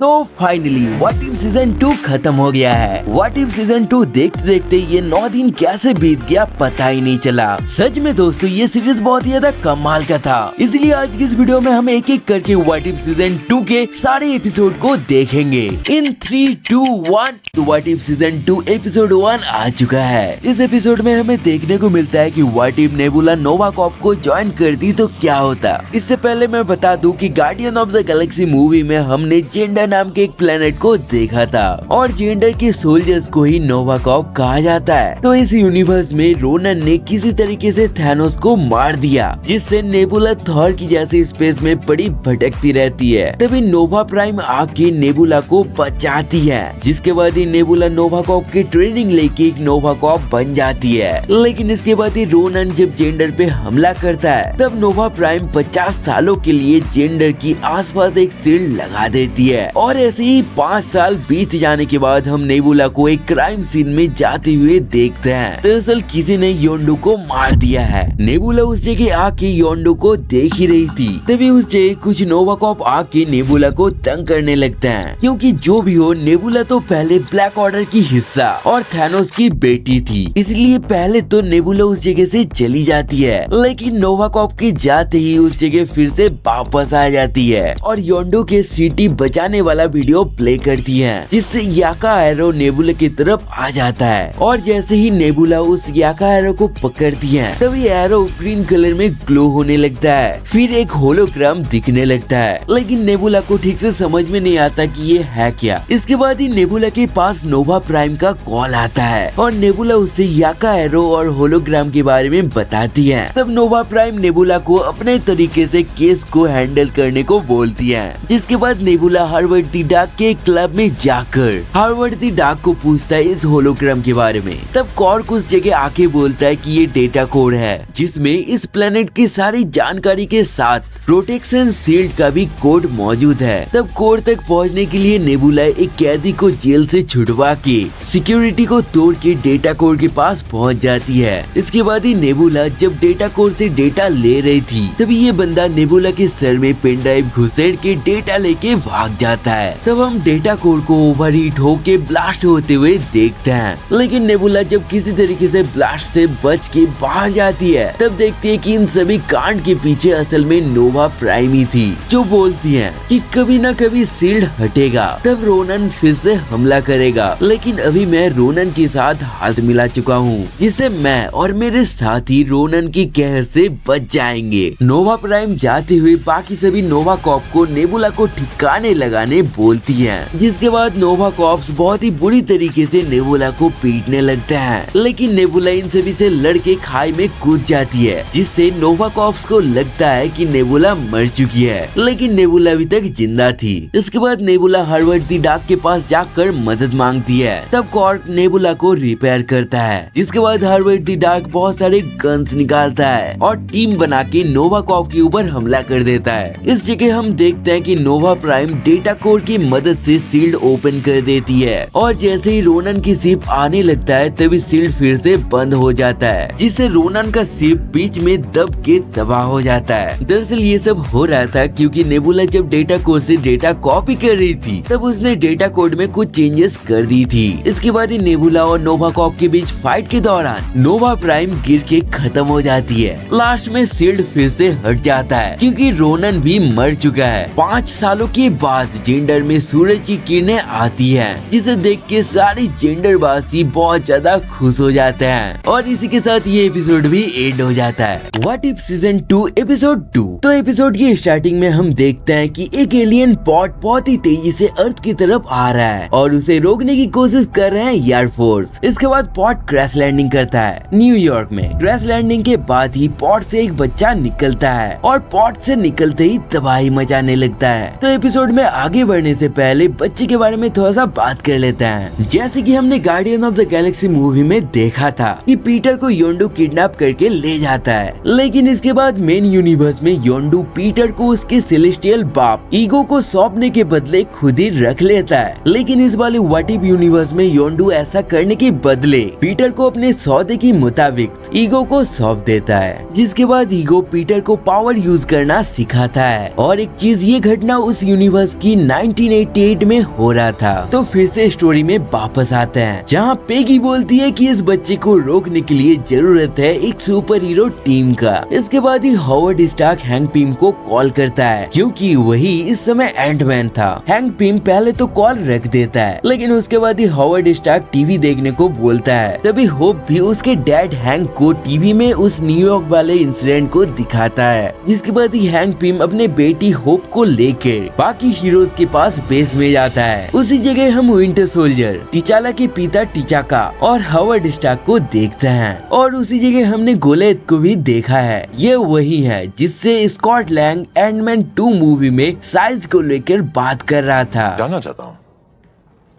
तो finally what if season 2 खत्म हो गया है। व्हाट इफ सीजन 2 देखते देखते ये 9 दिन कैसे बीत गया पता ही नहीं चला। सच में दोस्तों ये सीरीज बहुत ही ज्यादा कमाल का था, इसलिए आज की इस वीडियो में हम एक एक करके व्हाट इफ सीजन 2 के सारे एपिसोड को देखेंगे इन 3, 2, 1। तो व्हाट इफ सीजन 2 एपिसोड 1 आ चुका है। इस एपिसोड में हमें देखने को मिलता है कि what if nebula Nova Corp को ज्वाइन करती तो क्या होता। इससे पहले मैं बता दूं कि guardian of the Galaxy movie में हमने जेंडर नाम के एक प्लेनेट को देखा था और जेंडर के सोल्जर्स को ही नोवा कॉर्प कहा जाता है। तो इस यूनिवर्स में रोनन ने किसी तरीके से थैनोस को मार दिया, जिससे नेबुला थॉर की जैसी स्पेस में बड़ी भटकती रहती है। तभी नोवा प्राइम आके नेबुला को बचाती है, जिसके बाद ही नेबुला नोवा कॉर्प की ट्रेनिंग लेके एक नोवा कॉर्प बन जाती है। लेकिन इसके बाद ही रोनन जब जेंडर पे हमला करता है, तब नोवा प्राइम 50 सालों के लिए जेंडर की आसपास एक शील्ड लगा देती है। और ऐसे ही 5 साल बीत जाने के बाद हम नेबुला को एक क्राइम सीन में जाते हुए देखते हैं। दरअसल किसी ने योंडू को मार दिया है। नेबुला उस जगह आके योंडू को देख ही रही थी, तभी उस जगह कुछ नोवा कॉर्प आके नेबुला को तंग करने लगते हैं, क्योंकि जो भी हो नेबुला तो पहले ब्लैक ऑर्डर की हिस्सा और थैनोस की बेटी थी, इसलिए पहले तो नेबुला उस जगह से चली जाती है। लेकिन नोवा कॉर्प के जाते ही उस जगह फिर से वापस आ जाती है और योंडू के सिटी बचाने वाला वीडियो प्ले करती है, जिससे याका एरो नेबुला की तरफ आ जाता है। और जैसे ही नेबुला उस याका एरो को पकड़ती है, तभी एरो ग्रीन कलर में ग्लो होने लगता है, फिर एक होलोग्राम दिखने लगता है। लेकिन नेबुला को ठीक से समझ में नहीं आता कि ये है क्या। इसके बाद ही नेबुला के पास नोवा प्राइम का कॉल आता है और नेबुला उससे याका एरो और होलोग्राम के बारे में बताती है। तब नोवा प्राइम नेबुला को अपने तरीके से केस को हैंडल करने को बोलती है। जिसके बाद नेबुला हार्वर्ड द डार्क के क्लब में जाकर हार्वर्ड द डार्क को पूछता है इस होलोग्राम के बारे में। तब कॉर्क उस जगह आके बोलता है कि ये डेटा कोड है, जिसमें इस प्लेनेट की सारी जानकारी के साथ प्रोटेक्शन शील्ड का भी कोड मौजूद है। तब कोड तक पहुंचने के लिए नेबुला एक कैदी को जेल से छुड़वा के सिक्योरिटी को तोड़ के डेटा कोड के पास पहुंच जाती है। इसके बाद ही नेबुला जब डेटा कोड से डेटा ले रही थी, तभी ये बंदा नेबुला के सर में पेन ड्राइव घुसेड़ के डेटा लेके भाग जाता है। तब हम डेटा कोड को ओवरहीट होके ब्लास्ट होते हुए देखते हैं। लेकिन नेबुला जब किसी तरीके से ब्लास्ट से बच के बाहर जाती है, तब देखती है कि इन सभी कांड के पीछे असल में नोवा प्राइम ही थी, जो बोलती है कि कभी ना कभी शील्ड हटेगा, तब रोनन फिर से हमला करेगा। लेकिन अभी मैं रोनन के साथ हाथ मिला चुका हूँ, जिससे मैं और मेरे साथी रोनन की कहर से बच जाएंगे। नोवा प्राइम जाते हुए बाकी सभी नोवा कॉर्प को नेबुला को ठिकाने लगाने बोलती है। जिसके बाद नोवा कॉर्प्स बहुत ही बुरी तरीके से नेबुला को पीटने लगता है। लेकिन नेबुला इन सभी से लड़के खाई में कूद जाती है, जिससे नोवा कॉर्प्स को लगता है कि नेबुला मर चुकी है। लेकिन नेबुला अभी तक जिंदा थी। इसके बाद नेबुला हार्वर्ड द डार्क के पास जाकर मदद मांगती है। तब कॉर्क नेबुला को रिपेयर करता है। जिसके बाद हार्वर्ड द डार्क बहुत सारे गन्स निकालता है और टीम बना के नोवा कॉर्प के ऊपर हमला कर देता है। इस जगह हम देखते हैं कि नोवा प्राइम डेटा कोड की मदद से शील्ड ओपन कर देती है और जैसे ही रोनन की शिप आने लगता है, तभी शील्ड फिर से बंद हो जाता है, जिससे रोनन का शिप बीच में दब के तबाह हो जाता है। दरअसल ये सब हो रहा था क्योंकि नेबुला जब डेटा कोड से डेटा कॉपी कर रही थी, तब उसने डेटा कोड में कुछ चेंजेस कर दी थी। इसके बाद ही नेबुला और नोवा कॉर्प के बीच फाइट के दौरान नोवा प्राइम गिर के खत्म हो जाती है। लास्ट में शील्ड फिर से हट जाता है क्योंकि रोनन भी मर चुका है। 5 सालों के बाद जेंडर में सूरज की किरणें आती है, जिसे देख के सारे जेंडर वासी बहुत ज्यादा खुश हो जाते हैं। और इसी के साथ ये एपिसोड भी एंड हो जाता है। What if season 2 episode 2। तो एपिसोड की स्टार्टिंग में हम देखते हैं कि एक एलियन पॉट बहुत ही तेजी से अर्थ की तरफ आ रहा है और उसे रोकने की कोशिश कर रहे हैं एयरफोर्स। इसके बाद पॉट क्रैश लैंडिंग करता है न्यूयॉर्क में। क्रैश लैंडिंग के बाद ही पॉट से एक बच्चा निकलता है और पॉट से निकलते ही तबाही मचाने लगता है। तो एपिसोड में आगे बढ़ने से पहले बच्चे के बारे में थोड़ा सा बात कर लेते हैं। जैसे कि हमने guardian of the Galaxy movie में देखा था कि पीटर को योंडू किडनैप करके ले जाता है, लेकिन इसके बाद मेन यूनिवर्स में योंडू पीटर को उसके सेलेस्टियल बाप ईगो को सौंपने के बदले खुद ही रख लेता है। लेकिन इस वाले व्हाट इफ यूनिवर्स में योंडू ऐसा करने के बदले पीटर को अपने सौदे के मुताबिक ईगो को सौंप देता है, जिसके बाद ईगो पीटर को पावर यूज करना सिखाता है। और एक चीज, ये घटना उस यूनिवर्स की 1988 में हो रहा था। तो फिर से स्टोरी में वापस आते हैं, जहाँ पेगी बोलती है कि इस बच्चे को रोकने के लिए जरूरत है एक सुपर हीरो टीम का। इसके बाद ही हॉवर्ड स्टार्क हैंक पिम को कॉल करता है, क्योंकि वही इस समय एंटमैन था। हैंक पिम पहले तो कॉल रख देता है, लेकिन उसके बाद ही हॉवर्ड स्टार्क टीवी देखने को बोलता है। तभी होप भी उसके डैड हैंक को टीवी में उस न्यूयॉर्क वाले इंसिडेंट को दिखाता है, जिसके बाद ही हैंक पिम अपने बेटी होप को लेकर बाकी हीरोज के पास बेस में जाता है। उसी जगह हम विंटर सोल्जर, टिचाला के पिता टिचाका और हॉवर्ड स्टार्क को देखते हैं। और उसी जगह हमने गोलेथ को भी देखा है। ये वही है जिससे स्कॉट लैंग एंटमैन 2 मूवी में साइज को लेकर बात कर रहा था। जानना चाहता हूँ।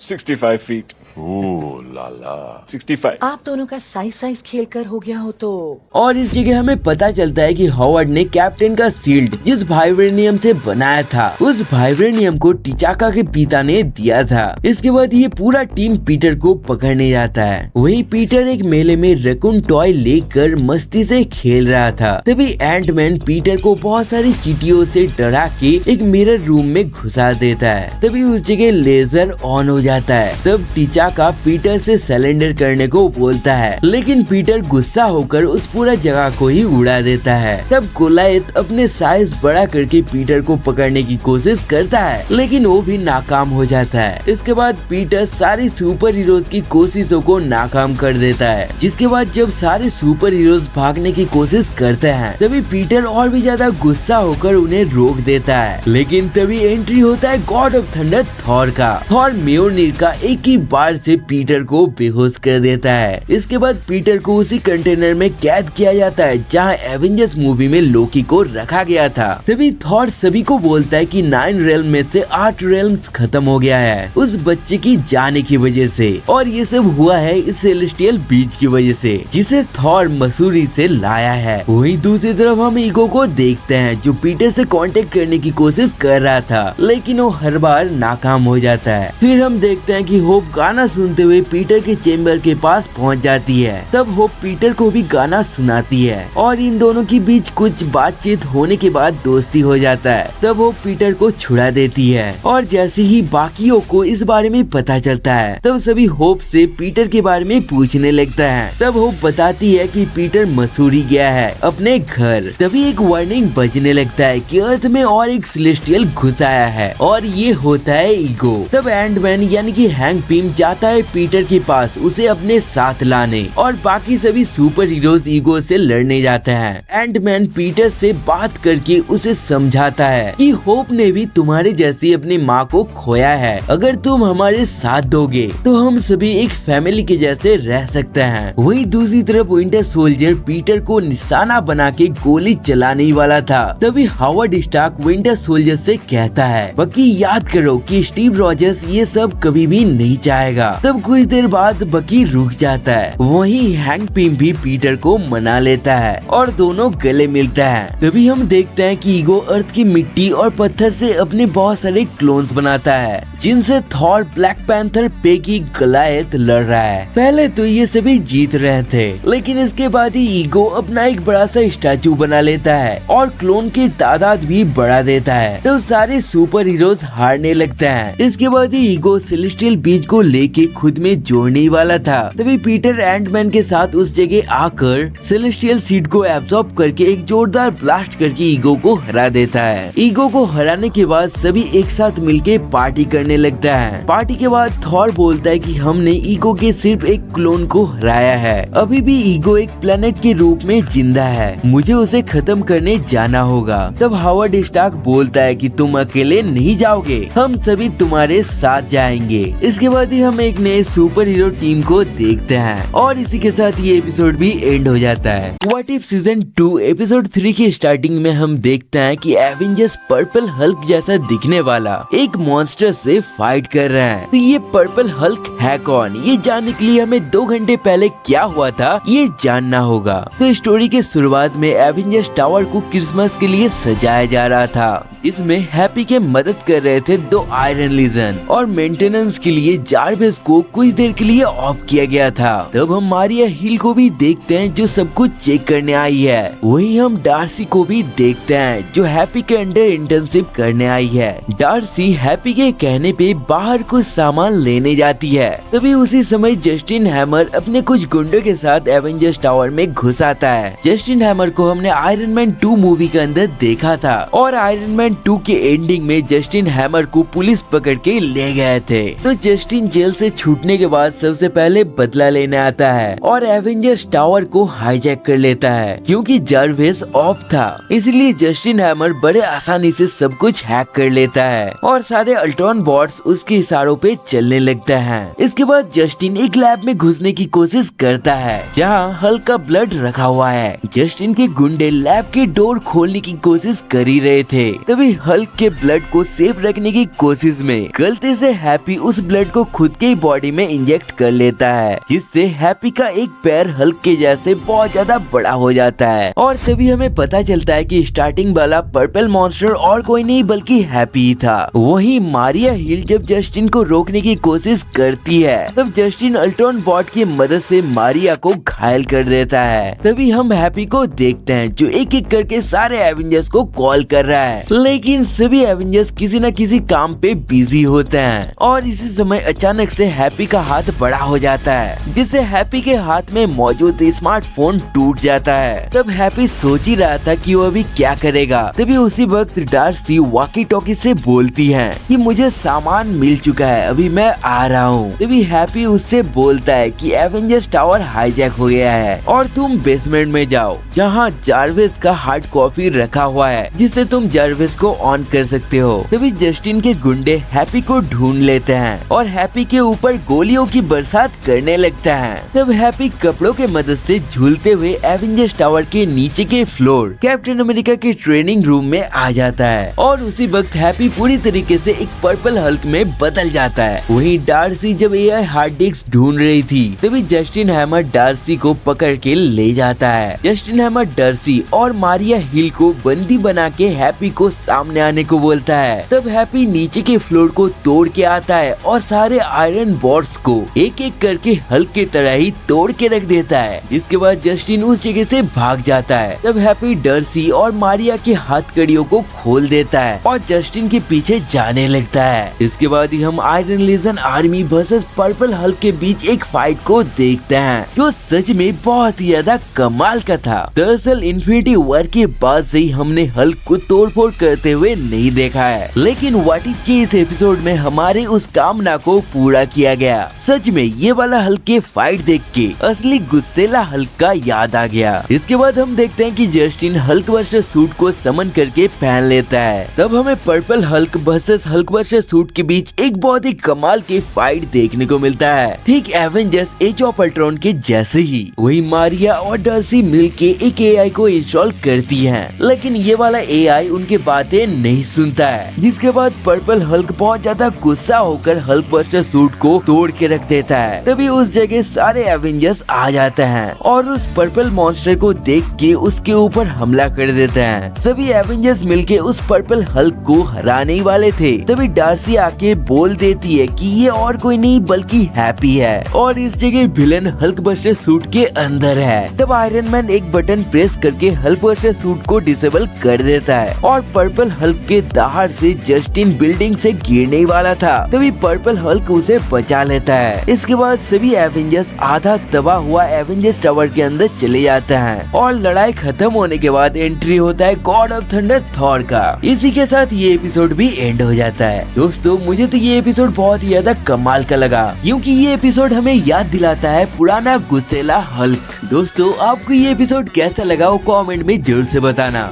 65 फीट। ओह लाला। 65। आप दोनों का साइज खेलकर हो गया हो तो। और इस जगह हमें पता चलता है कि हॉवर्ड ने कैप्टन का शील्ड जिस वाइब्रेनियम से बनाया था, उस वाइब्रेनियम को टिचाका के पिता ने दिया था। इसके बाद ये पूरा टीम पीटर को पकड़ने जाता है। वहीं पीटर एक मेले में रैकून टॉय लेकर मस्ती से खेल रहा था। तभी एंटमैन पीटर को बहुत सारी चींटियों से डरा के एक मिरर रूम में घुसा देता है। तभी उस जगह लेजर ऑन हो जाता है। तब टिचाका पीटर से सरेंडर करने को बोलता है, लेकिन पीटर गुस्सा होकर उस पूरा जगह को ही उड़ा देता है। तब गोलायत अपने साइज बड़ा करके पीटर को पकड़ने की कोशिश करता है, लेकिन वो भी नाकाम हो जाता है। इसके बाद पीटर सारे सुपर हीरोज की कोशिशों को नाकाम कर देता है, जिसके बाद जब सारे सुपर हीरोज भागने की कोशिश करते हैं, तभी पीटर और भी ज्यादा गुस्सा होकर उन्हें रोक देता है। लेकिन तभी एंट्री होता है गॉड ऑफ थंडर थॉर का। थॉर म्योलनिर का एक ही बार से पीटर को बेहोश कर देता है। इसके बाद पीटर को उसी कंटेनर में कैद किया जाता है जहां एवेंजर्स मूवी में लोकी को रखा गया था। तभी थॉर सभी को बोलता है कि 9 रेल्म में से 8 रेल्म्स खत्म हो गया है उस बच्चे की जाने की वजह से, और ये सब हुआ है इस सेलेस्टियल बीज की वजह से, जिसे थॉर मसूरी से लाया है। वहीं दूसरी तरफ हम ईगो को देखते हैं, जो पीटर से कांटेक्ट करने की कोशिश कर रहा था, लेकिन वो हर बार नाकाम हो जाता है। फिर हम देखते हैं कि होप गाना सुनते हुए पीटर के चेम्बर के पास पहुंच जाती है। तब होप पीटर को भी गाना सुनाती है और इन दोनों के बीच कुछ बातचीत होने के बाद दोस्ती हो जाता है। तब वो पीटर को छुड़ा देती है और जैसे ही बाकियों को इस बारे में पता चलता है, तब सभी होप से पीटर के बारे में पूछने लगता है। तब होप बताती है कि पीटर मसूरी गया है अपने घर। तभी एक वार्निंग बजने लगता है कि अर्थ में और एक सेलेस्टियल घुस आया है, और ये होता है ईगो। तब एंटमैन यानी कि हैंक पिम जाता है पीटर के पास उसे अपने साथ लाने, और बाकी सभी सुपर हीरोज ईगो से लड़ने जाते हैं। एंटमैन पीटर से बात करके उसे समझाता है कि होप ने भी तुम्हारे जैसी अपनी माँ को खोया है। अगर तुम हमारे साथ दोगे तो हम सभी एक फैमिली के जैसे रह सकते हैं। वहीं दूसरी तरफ विंटर सोल्जर पीटर को निशाना बना के गोली चलाने ही वाला था। तभी हॉवर्ड स्टार्क विंटर सोल्जर से कहता है, बकी याद करो कि स्टीव रॉजर्स ये सब कभी भी नहीं चाहेगा। तब कुछ देर बाद बकी रुक जाता है। वहीं हैंक पिम भी पीटर को मना लेता है और दोनों गले मिलता है। तभी हम देखते हैं कि ईगो अर्थ की मिट्टी और पत्थर से अपने बहुत सारे क्लोन्स बनाता है, जिनसे Thor, black panther, Peggy, Goliath लड़ रहा है। पहले तो ये सभी जीत रहे थे, लेकिन इसके बाद ही ईगो अपना एक बड़ा सा स्टैचू बना लेता है और क्लोन की तादाद भी बढ़ा देता है। तो सारे सुपर हीरोज हारने लगते हैं। इसके बाद ही ईगो सेलेस्टियल बीज को लेके खुद में जोड़ने वाला था। तभी पीटर एंटमैन के साथ उस जगह आकर सेलेस्टियल सीड को एब्जॉर्ब करके एक जोरदार ब्लास्ट करके ईगो को हरा देता है। ईगो को हराने के बाद सभी एक साथ मिलके पार्टी करने लगता है। पार्टी के बाद थॉर बोलता है कि हमने ईगो के सिर्फ एक क्लोन को हराया है, अभी भी ईगो एक प्लेनेट के रूप में जिंदा है, मुझे उसे खत्म करने जाना होगा। तब हॉवर्ड स्टार्क बोलता है कि तुम अकेले नहीं जाओगे, हम सभी तुम्हारे साथ जाएंगे। इसके बाद ही हम एक नए सुपर हीरो टीम को देखते हैं और इसी के साथ ये एपिसोड भी एंड हो जाता है। व्हाट इफ सीजन 2 एपिसोड 3 की स्टार्टिंग में हम देखते हैं कि एवेंजर्स पर्पल हल्क जैसा दिखने वाला एक मॉन्स्टर से फाइट कर रहे हैं। तो ये पर्पल हल्क है कौन, ये जानने के लिए हमें 2 घंटे पहले क्या हुआ था ये जानना होगा। तो स्टोरी के शुरुआत में एवेंजर्स टावर को क्रिसमस के लिए सजाया जा रहा था। इसमें हैप्पी के मदद कर रहे थे 2 आयरन लीजन और मेंटेनेंस के लिए जारविस को कुछ देर के लिए ऑफ किया गया था। तब हम मारिया हिल को भी देखते हैं जो सब कुछ चेक करने आई है। वहीं हम डार्सी को भी देखते हैं जो हैप्पी के अंडर इंटर्नशिप करने आई है। डार्सी हैप्पी के कहने पे बाहर कुछ सामान लेने जाती है। तभी उसी समय जस्टिन हैमर अपने कुछ गुंडों के साथ एवेंजर्स टावर में घुस आता है। जस्टिन हैमर को हमने आयरन मैन 2 मूवी के अंदर देखा था और आयरन मैन 2 के एंडिंग में जस्टिन हैमर को पुलिस पकड़ के ले गए थे। तो जस्टिन जेल से छूटने के बाद सबसे पहले बदला लेने आता है और एवेंजर्स टावर को हाईजैक कर लेता है। क्योंकि जारविस ऑफ था इसलिए जस्टिन हैमर बड़े आसानी से सब कुछ हैक कर लेता है और सारे अल्ट्रॉन बॉट्स उसके इशारों पे चलने लगते हैं। इसके बाद जस्टिन एक लैब में घुसने की कोशिश करता है जहाँ हल्क का ब्लड रखा हुआ है। जस्टिन के गुंडे लैब के डोर खोलने की कोशिश कर ही रहे थे। तभी हल्क के ब्लड को सेफ रखने की कोशिश में गलती से हैप्पी उस ब्लड को खुद के बॉडी में इंजेक्ट कर लेता है, जिससे हैप्पी का एक पैर हल्क के जैसे बहुत ज्यादा बड़ा हो जाता है। और तभी हमें पता चलता है कि स्टार्टिंग वाला पर्पल मॉन्स्टर और कोई नहीं बल्कि हैप्पी ही था। वहीं मारिया हिल जब जस्टिन को रोकने की कोशिश करती है तब जस्टिन अल्ट्रॉन बॉट की मदद से मारिया को घायल कर देता है। तभी हम हैप्पी को देखते हैं जो एक एक करके सारे एवेंजर्स को कॉल कर रहा है, लेकिन सभी एवेंजर्स किसी न किसी काम पे बिजी होते हैं। और इसी समय अचानक से हैप्पी का हाथ बड़ा हो जाता है जिससे हैप्पी के हाथ में मौजूद स्मार्टफोन टूट जाता है। तब हैप्पी सोच ही रहा था कि वो अभी क्या करेगा। तभी उसी वक्त डार्सी वॉकी टॉकी से बोलती है कि मुझे सामान मिल चुका है, अभी मैं आ रहा हूँ। तभी हैप्पी उससे बोलता है कि एवेंजर्स टावर हाईजैक हो गया है और तुम बेसमेंट में जाओ जहाँ जारविस का हार्ड कॉपी रखा हुआ है जिससे तुम जारविस को ऑन कर सकते हो। तभी जस्टिन के गुंडे हैप्पी को ढूंढ लेते हैं और हैप्पी के ऊपर गोलियों की बरसात करने लगता है। तब हैप्पी कपड़ों के मदद से झूलते हुए एवेंजर्स टावर के नीचे के फ्लोर कैप्टन अमेरिका के ट्रेनिंग रूम में आ जाता है और उसी वक्त हैप्पी पूरी तरीके से एक पर्पल हल्क में बदल जाता है। वहीं डार्सी जब एआई हार्ड डिस्क ढूंढ रही थी तभी जस्टिन हैमर डार्सी को पकड़ के ले जाता है। जस्टिन हैमर डार्सी और मारिया हिल को बंदी बना के हैप्पी को सामने आने को बोलता है। तब हैप्पी नीचे के फ्लोर को तोड़ के आता है और सारे आयरन बॉट्स को एक एक करके हल्क की तरह ही तोड़ के रख देता है। इसके बाद जस्टिन उस जगह से भाग जाता है। तब हैप्पी डार्सी और मारिया के हथकड़ियों को खोल देता है और जस्टिन के पीछे जाने लगता है। इसके बाद ही हम Iron Legion army versus purple Hulk के बीच एक फाइट को देखते हैं जो सच में बहुत ही ज्यादा कमाल का था। दरअसल इन्फिनिटी वॉर के बाद से ही हमने हल्क को तोड़फोड़ करते हुए नहीं देखा है, लेकिन व्हाट इफ के इस एपिसोड में हमारे उस कामना को पूरा किया गया। सच में ये वाला हल्क के फाइट देख के असली गुस्सेला हल्क का याद आ गया। इसके बाद हम देखते हैं कि जस्टिन हल्क वर्सेस सूट को समन करके पहन लेता है। तब हमें purple Hulk versus Hulk versus suit के बीच एक बहुत ही कमाल की फाइट देखने को मिलता है, ठीक एवेंजर्स एज ऑफ अल्ट्रॉन के जैसे ही। वही मारिया और डार्सी मिलके एक एआई को इंस्टॉल करती हैं, लेकिन ये वाला एआई उनके बातें नहीं सुनता है। जिसके बाद पर्पल हल्क बहुत ज्यादा गुस्सा होकर हल्क बस्टर सूट को तोड़ के रख देता है। तभी उस जगह सारे एवेंजर्स आ जाते हैं और उस पर्पल मॉन्स्टर को देख के उसके ऊपर हमला कर देते हैं। सभी एवेंजर्स मिलके उस पर्पल हल्क को हराने ही वाले थे। तभी डार्सी आके बोल देती है कि ये और कोई नहीं बल्कि हैप्पी है और इस जगह विलन हल्क बस्टर सूट के अंदर है। तब आयरन मैन एक बटन प्रेस करके हल्क बस्टर सूट को डिसेबल कर देता है और पर्पल हल्क के दाहर से जस्टिन बिल्डिंग से गिरने वाला था। तभी पर्पल हल्क उसे बचा लेता है। इसके बाद सभी एवेंजर्स आधा तबाह हुआ एवेंजर्स टावर के अंदर चले जाते हैं और लड़ाई खत्म होने के बाद एंट्री होता है गॉड ऑफ थंडर थॉर का। इसी के साथ ये एपिसोड भी एंड हो जाता है। दोस्तों मुझे तो ये एपिसोड बहुत ही ज्यादा कमाल का लगा क्योंकि ये एपिसोड हमें याद दिलाता है पुराना गुस्सेला हल्क। दोस्तों आपको ये एपिसोड कैसा लगा वो कमेंट में जरूर से बताना।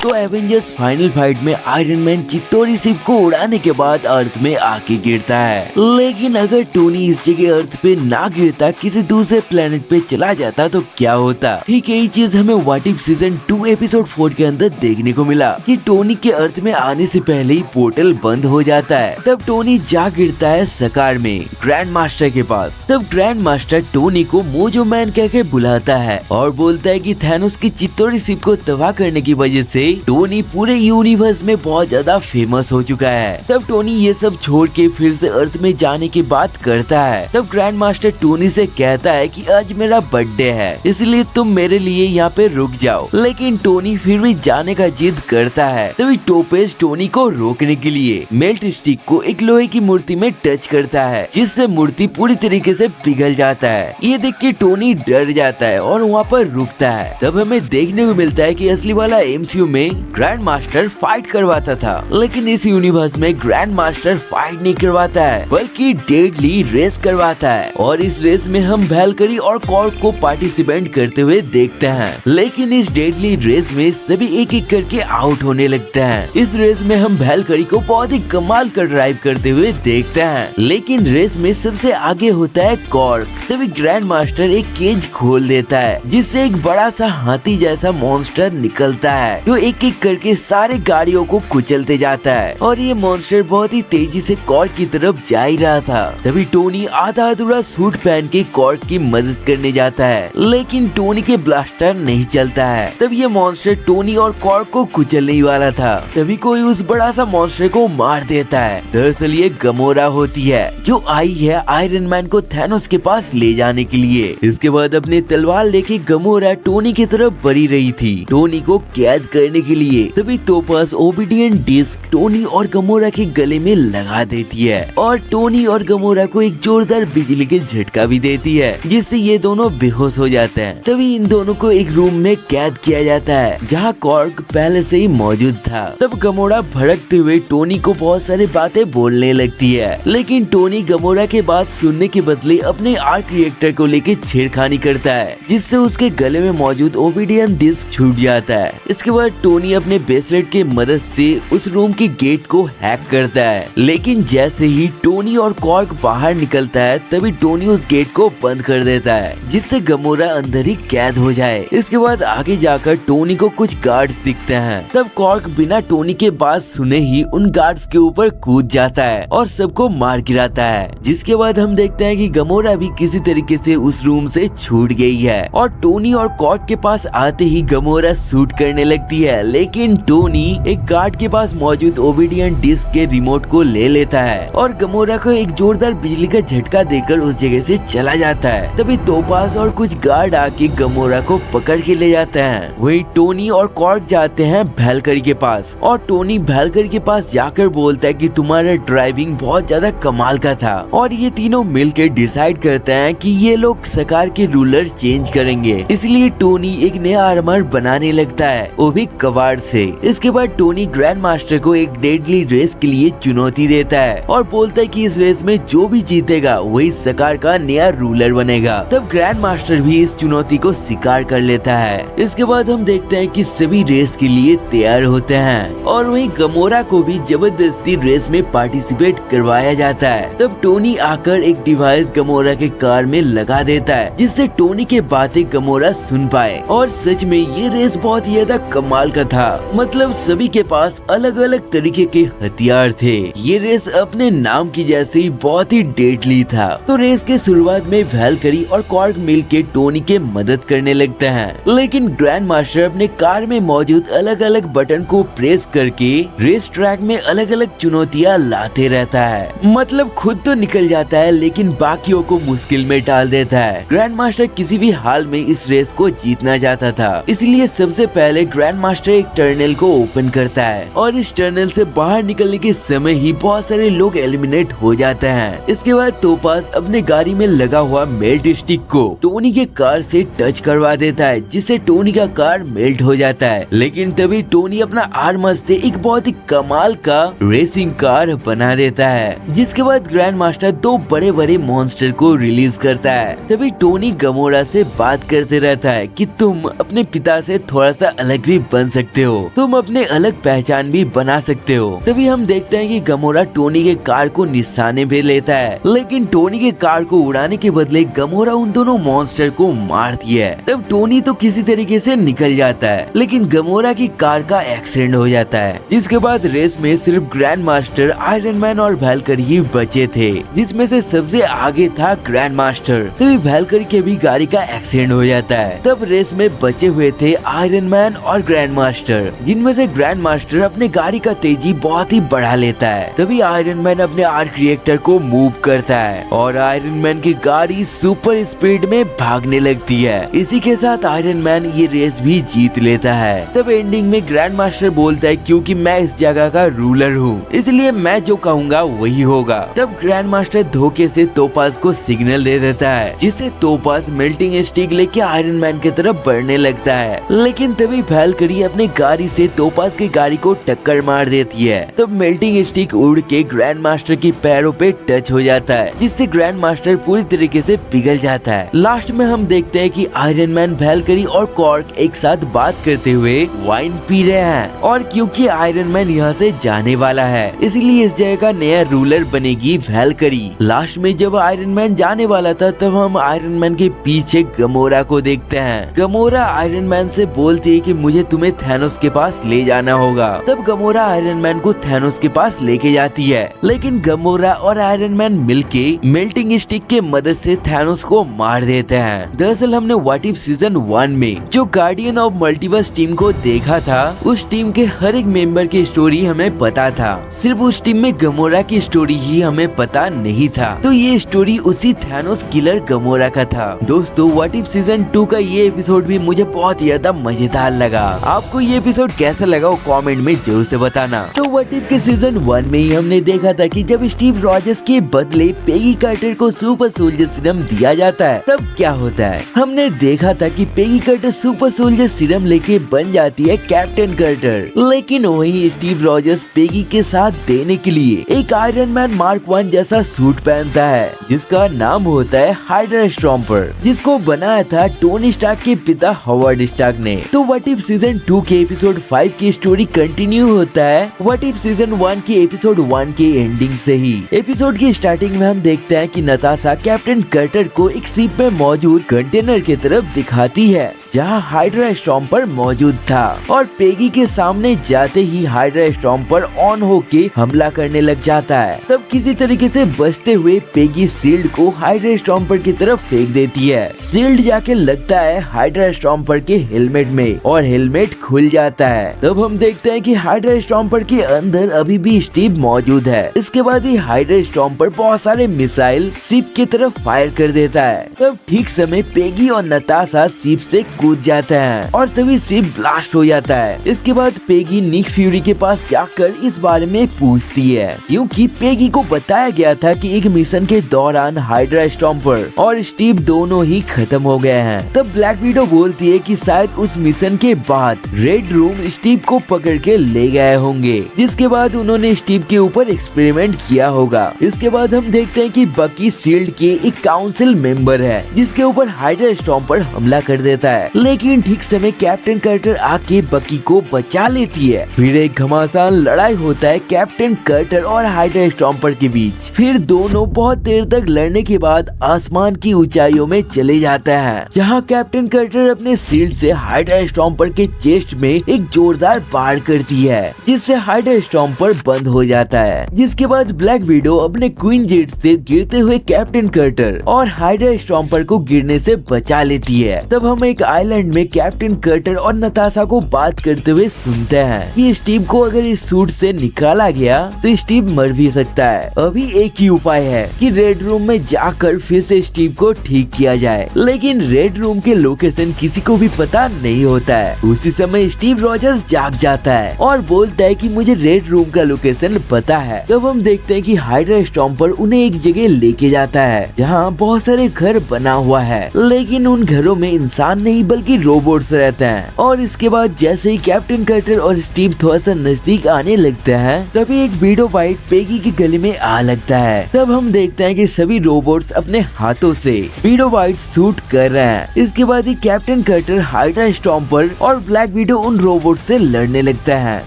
तो एवेंजर्स फाइनल फाइट में आयरन मैन चित्तौरी शिप को उड़ाने के बाद अर्थ में आके गिरता है। लेकिन अगर टोनी इस जगह अर्थ पे ना गिरता, किसी दूसरे प्लेनेट पे चला जाता तो क्या होता। ठीक यही चीज हमें व्हाट इफ सीजन 2 एपिसोड 4 के अंदर देखने को मिला कि टोनी के अर्थ में आने से पहले ही पोर्टल बंद हो जाता है। तब टोनी जा गिरता है सकार में ग्रैंड मास्टर के पास। तब ग्रैंड मास्टर टोनी को मोजो मैन कह के बुलाता है और बोलता है कि थैनोस की चित्तौरी शिप को तबाह करने की वजह से टोनी पूरे यूनिवर्स में बहुत ज्यादा फेमस हो चुका है। तब टोनी ये सब छोड़ के फिर से अर्थ में जाने की बात करता है। तब ग्रैंड मास्टर टोनी से कहता है कि आज मेरा बर्थडे है, इसलिए तुम मेरे लिए यहाँ पे रुक जाओ। लेकिन टोनी फिर भी जाने का जिद करता है। तभी टोपेज टोनी को रोकने के लिए मेल्ट स्टिक को एक लोहे की मूर्ति में टच करता है, जिससे मूर्ति पूरी तरीके से पिघल जाता है। ये देख के टोनी डर जाता है और वहाँ पर रुकता है। तब हमें देखने को मिलता है कि असली वाला एमसीयू में ग्रैंड मास्टर फाइट करवाता था, लेकिन इस यूनिवर्स में ग्रैंड मास्टर फाइट नहीं करवाता है, बल्कि डेडली रेस करवाता है। और इस रेस में हम वैल्करी और कॉर्क को पार्टिसिपेंट करते हुए देखते हैं। लेकिन इस डेडली रेस में सभी एक एक करके आउट होने लगते हैं। इस रेस में हम वैल्करी को बहुत ही कमाल का ड्राइव करते हुए देखते हैं, लेकिन रेस में सबसे आगे होता है कॉर्क। तभी ग्रैंड मास्टर एक केज खोल देता है, जिससे एक बड़ा सा हाथी जैसा मॉन्स्टर निकलता है, जो एक एक करके सारे गाड़ियों को कुचलते जाता है। और ये मॉन्स्टर बहुत ही तेजी से कॉर्क की तरफ जा ही रहा था। तभी टोनी आधा अधूरा सूट पहन के कॉर्क की मदद करने जाता है, लेकिन टोनी के ब्लास्टर नहीं चलता है। तब ये मॉन्स्टर टोनी और कॉर्क को कुचलने वाला था। तभी कोई उस बड़ा सा मॉन्स्टर को मार देता है। दरअसल ये गमोरा होती है, जो आई है आयरन मैन को थैनोस के पास ले जाने के लिए। इसके बाद अपने तलवार लेके गमोरा टोनी की तरफ बढ़ी रही थी, टोनी को कैद करने के लिए। तभी तोपास ओबिडियन डिस्क टोनी और गमोरा के गले में लगा देती है और टोनी और गमोरा को एक जोरदार बिजली के झटका भी देती है, जिससे ये दोनों बेहोश हो जाते हैं। तभी इन दोनों को एक रूम में कैद किया जाता है, जहाँ कॉर्क पहले से ही मौजूद था। तब गमोरा भड़कते हुए टोनी को बहुत सारी बातें बोलने लगती है, लेकिन टोनी गमोरा के बात सुनने के बदले अपने आर्क रिएक्टर को लेके छेड़खानी करता है, जिससे उसके गले में मौजूद ओबिडियन डिस्क छूट जाता है। इसके बाद टोनी अपने ब्रेसलेट के मदद से उस रूम के गेट को हैक करता है, लेकिन जैसे ही टोनी और कॉर्क बाहर निकलता है, तभी टोनी उस गेट को बंद कर देता है, जिससे गमोरा अंदर ही कैद हो जाए। इसके बाद आगे जाकर टोनी को कुछ गार्ड्स दिखते हैं। तब कॉर्क बिना टोनी के बात सुने ही उन गार्ड्स के ऊपर कूद जाता है और सबको मार गिराता है। जिसके बाद हम देखते हैं कि गमोरा भी किसी तरीके से उस रूम से छूट गई है और टोनी और कॉर्क के पास आते ही गमोरा शूट करने लगती है, लेकिन टोनी एक गार्ड के पास मौजूद ओबिडियन डिस्क के रिमोट को ले लेता है और गमोरा को एक जोरदार बिजली का झटका देकर उस जगह से चला जाता है। तभी तोपास और कुछ गार्ड आके गमोरा को पकड़ के ले जाते हैं। वहीं टोनी और कॉर्क जाते हैं वैल्करी के पास और टोनी वैल्करी के पास जाकर बोलता है कि तुम्हारा ड्राइविंग बहुत ज्यादा कमाल का था। और ये तीनों मिलकर डिसाइड करते हैं कि ये लोग सकार के रूलर चेंज करेंगे, इसलिए टोनी एक नया आर्मर बनाने लगता है, वो भी कबाड़ से। इसके बाद टोनी ग्रैंड मास्टर को एक डेडली रेस के लिए चुनौती देता है और बोलता है कि इस रेस में जो भी जीतेगा वही सकार का नया रूलर बनेगा। तब ग्रैंड मास्टर भी इस चुनौती को स्वीकार कर लेता है। इसके बाद हम देखते हैं कि सभी रेस के लिए तैयार होते हैं और वहीं गमोरा को भी जबरदस्ती रेस में पार्टिसिपेट करवाया जाता है। तब टोनी आकर एक डिवाइस गमोरा के कार में लगा देता है, जिससे टोनी के बातें गमोरा सुन पाए। और सच में ये रेस बहुत ही ज्यादा कमाल का था, मतलब सभी के पास अलग अलग तरीके के हथियार थे। ये रेस अपने नाम की जैसे ही बहुत ही डेडली था। तो रेस के शुरुआत में वैल्करी और कॉर्क मिलके टोनी के मदद करने लगते हैं, लेकिन ग्रैंड मास्टर अपने कार में मौजूद अलग अलग बटन को प्रेस करके रेस ट्रैक में अलग अलग चुनौतियाँ लाते रहता है। मतलब खुद तो निकल जाता है, लेकिन बाकियों को मुश्किल में डाल देता है। ग्रैंड मास्टर किसी भी हाल में इस रेस को जीतना चाहता था, इसलिए सबसे पहले ग्रैंड मास्टर एक टनल को ओपन करता है और इस टनल से बाहर निकलने के समय ही बहुत सारे लोग एलिमिनेट हो जाते हैं। इसके बाद तोपास अपने गाड़ी में लगा हुआ मेल्ट स्टिक को टोनी के कार से टच करवा देता है, जिससे टोनी का कार मेल्ट हो जाता है। लेकिन तभी टोनी अपना आर्मर से एक बहुत ही कमाल का रेसिंग कार बना देता है। जिसके बाद ग्रैंड मास्टर दो बड़े बड़े मॉन्स्टर को रिलीज करता है। तभी टोनी गमोरा से बात करते रहता है कि तुम अपने पिता से थोड़ा सा अलग भी बन सकते हो, तुम अपने अलग पहचान भी बना सकते हो। तभी हम देखते हैं कि गमोरा टोनी के कार को निशाने पे लेता है, लेकिन टोनी के कार को उड़ाने के बदले गमोरा उन दोनों मॉन्स्टर को मार दिया है। तब टोनी तो किसी तरीके से निकल जाता है, लेकिन गमोरा की कार का एक्सीडेंट हो जाता है। जिसके बाद रेस में सिर्फ ग्रैंड मास्टर, आयरन मैन और वैल्करी ही बचे थे, जिसमें से सबसे आगे था ग्रैंड मास्टर। तभी वैल्करी के भी गाड़ी का एक्सीडेंट हो जाता है। तब रेस में बचे हुए थे आयरन मैन और ग्रैंड मास्टर, जिनमें से ग्रैंड मास्टर अपने गाड़ी का तेजी बहुत ही बढ़ा लेता है। तभी आयरन मैन अपने आर्क रिएक्टर को मूव करता है और आयरन मैन की गाड़ी सुपर स्पीड में भागने लगती है। इसी के साथ आयरन मैन ये रेस भी जीत लेता है। तब एंडिंग में ग्रैंड मास्टर बोलता है, क्योंकि मैं इस जगह का रूलर हूँ, इसलिए मैं जो कहूँगा वही होगा। तब ग्रैंड मास्टर धोखे से टोपाज को सिग्नल दे देता है, जिससे टोपाज मेल्टिंग स्टिक लेके आयरन मैन की तरफ बढ़ने लगता है। लेकिन तभी वैल्करी अपनी गाड़ी से टोपाज की गाड़ी को टक्कर मार देती है। तब मेल्टिंग स्टिक उड़ के ग्रैंड मास्टर की पैरों पे टच हो जाता है, जिससे ग्रैंड मास्टर पूरी तरीके से पिघल जाता है। लास्ट में हम देखते हैं कि आयरन मैन, वैल्करी और कॉर्क एक साथ बात करते हुए वाइन पी रहे हैं, और क्योंकि आयरन मैन यहाँ से जाने वाला है, इसलिए इस जगह का नया रूलर बनेगी वैल्करी। लास्ट में जब आयरन मैन जाने वाला था, तब हम आयरन मैन के पीछे गमोरा को देखते हैं। गमोरा आयरन मैन से बोलती है कि मुझे तुम्हें थैनोस के पास ले जाना होगा। तब गमोरा आयरन मैन को थैनोस के पास लेके जाती है, लेकिन गमोरा और आयरन मैन मिलके मेल्टिंग स्टिक के मदद से थैनोस को मार देते हैं। दरअसल हमने व्हाट इफ सीजन 1 में जो गार्डियन ऑफ मल्टीवर्स टीम को देखा था, उस टीम के हर एक मेंबर की स्टोरी हमें पता था, सिर्फ उस टीम में गमोरा की स्टोरी ही हमें पता नहीं था। तो ये स्टोरी उसी थैनोस किलर गमोरा का था। दोस्तों, व्हाट इफ सीजन 2 का ये एपिसोड भी मुझे बहुत ही ज्यादा मजेदार लगा। आपको ये एपिसोड कैसा लगा वो कमेंट में जरूर से बताना। तो व्हाट इफ के सीजन 1 में ही हमने देखा था कि जब स्टीव रॉजर्स के बदले पेगी कार्टर को सुपर सोल्जर सीरम दिया जाता है, तब क्या होता है। हमने देखा था कि Peggy Carter super soldier serum लेके बन जाती है कैप्टन कार्टर, लेकिन वही स्टीव रॉजर्स पेगी के साथ देने के लिए एक आयरन मैन मार्क 1 जैसा सूट पहनता है, जिसका नाम होता है हाइड्रा स्टॉम्पर, जिसको बनाया था टोनी स्टार्क के पिता हॉवर्ड स्टार्क ने। तो व्हाट इफ सीजन 2 के एपिसोड 5 की स्टोरी कंटिन्यू होता है व्हाट इफ सीजन 1 के एपिसोड 1 के एंडिंग से ही। एपिसोड की स्टार्टिंग में हम देखते हैं कि नताशा कैप्टन कार्टर को एक शिप में मौजूद कंटेनर की तरफ दिखाती है, जहां हाइड्रा स्टॉम्पर मौजूद था, और पेगी के सामने जाते ही हाइड्रा स्टॉम्पर ऑन होके हमला करने लग जाता है। तब किसी तरीके से बचते हुए पेगी शील्ड को हाइड्रा स्टॉम्पर की तरफ फेंक देती है। शील्ड जाके लगता है हाइड्रा स्टॉम्पर के हेलमेट में, और हेलमेट खुल जाता है। तब हम देखते हैं कि हाइड्रा स्टॉम्पर के अंदर अभी भी स्टीव मौजूद है। इसके बाद ही हाइड्रा स्टॉम्पर बहुत सारे मिसाइल शिप की तरफ फायर कर देता है। तब ठीक समय पेगी और नताशा शिप से कूद जाते हैं, और तभी शिप ब्लास्ट हो जाता है। इसके बाद पेगी निक फ्यूरी के पास जाकर इस बारे में पूछती है, क्योंकि पेगी को बताया गया था कि एक मिशन के दौरान हाइड्रा स्टॉम्पर और स्टीव दोनों ही खत्म हो गए हैं। तब ब्लैक विडो बोलती है कि शायद उस मिशन के बाद रेड रूम स्टीव को पकड़ के ले गए होंगे, जिसके बाद उन्होंने स्टीव के ऊपर एक्सपेरिमेंट किया होगा। इसके बाद हम देखते हैं कि बकी शील्ड के एक काउंसिल मेंबर है, जिसके ऊपर हाइड्रा स्टॉम्पर हमला कर देता है, लेकिन ठीक समय कैप्टन कार्टर आके बकी को बचा लेती है। फिर एक घमासान लड़ाई होता है कैप्टन कार्टर और हाइड्रा स्टॉम्पर के बीच। फिर दोनों बहुत देर तक लड़ने के बाद आसमान की ऊंचाइयों में चले जाता है, जहां कैप्टन कार्टर अपने शील्ड से हाइड्रा स्टॉम्पर के चेस्ट में एक जोरदार बाढ़ करती है, जिससे हाइड्रा स्टॉम्पर बंद हो जाता है। जिसके बाद ब्लैक विडो अपने क्वीन जेट से गिरते हुए कैप्टन कार्टर और हाइड्रा स्टॉम्पर को गिरने से बचा लेती है। तब हम एक आइलैंड में कैप्टन कार्टर और नताशा को बात करते हुए सुनते हैं कि स्टीव को अगर इस सूट से निकाला गया तो स्टीव मर भी सकता है। अभी एक ही उपाय है कि रेड रूम में जाकर फिर से स्टीव को ठीक किया जाए, लेकिन रेड रूम के लोकेशन किसी को भी पता नहीं होता है। उसी समय स्टीव रॉजर्स जाग जाता है और बोलता है कि मुझे रेड रूम का लोकेशन पता है। तब हम देखते हैं कि हाइड्रा स्टॉम्पर उन्हें एक जगह लेके जाता है, जहाँ बहुत सारे घर बना हुआ है, लेकिन उन घरों में इंसान नहीं नहीं बल्कि रोबोट्स रहते हैं। और इसके बाद जैसे ही कैप्टन कार्टर और स्टीव थोड़ा सा नजदीक आने लगता है तभी एक बीडो बाइट पेगी के गले में आ लगता है। तब हम देखते हैं कि सभी रोबोट्स अपने हाथों से बीडो बाइट शूट कर रहे हैं। इसके बाद ही कैप्टन कार्टर, हाइड्रा स्टॉम्पर और ब्लैक विडो उन रोबोट से लड़ने लगता है।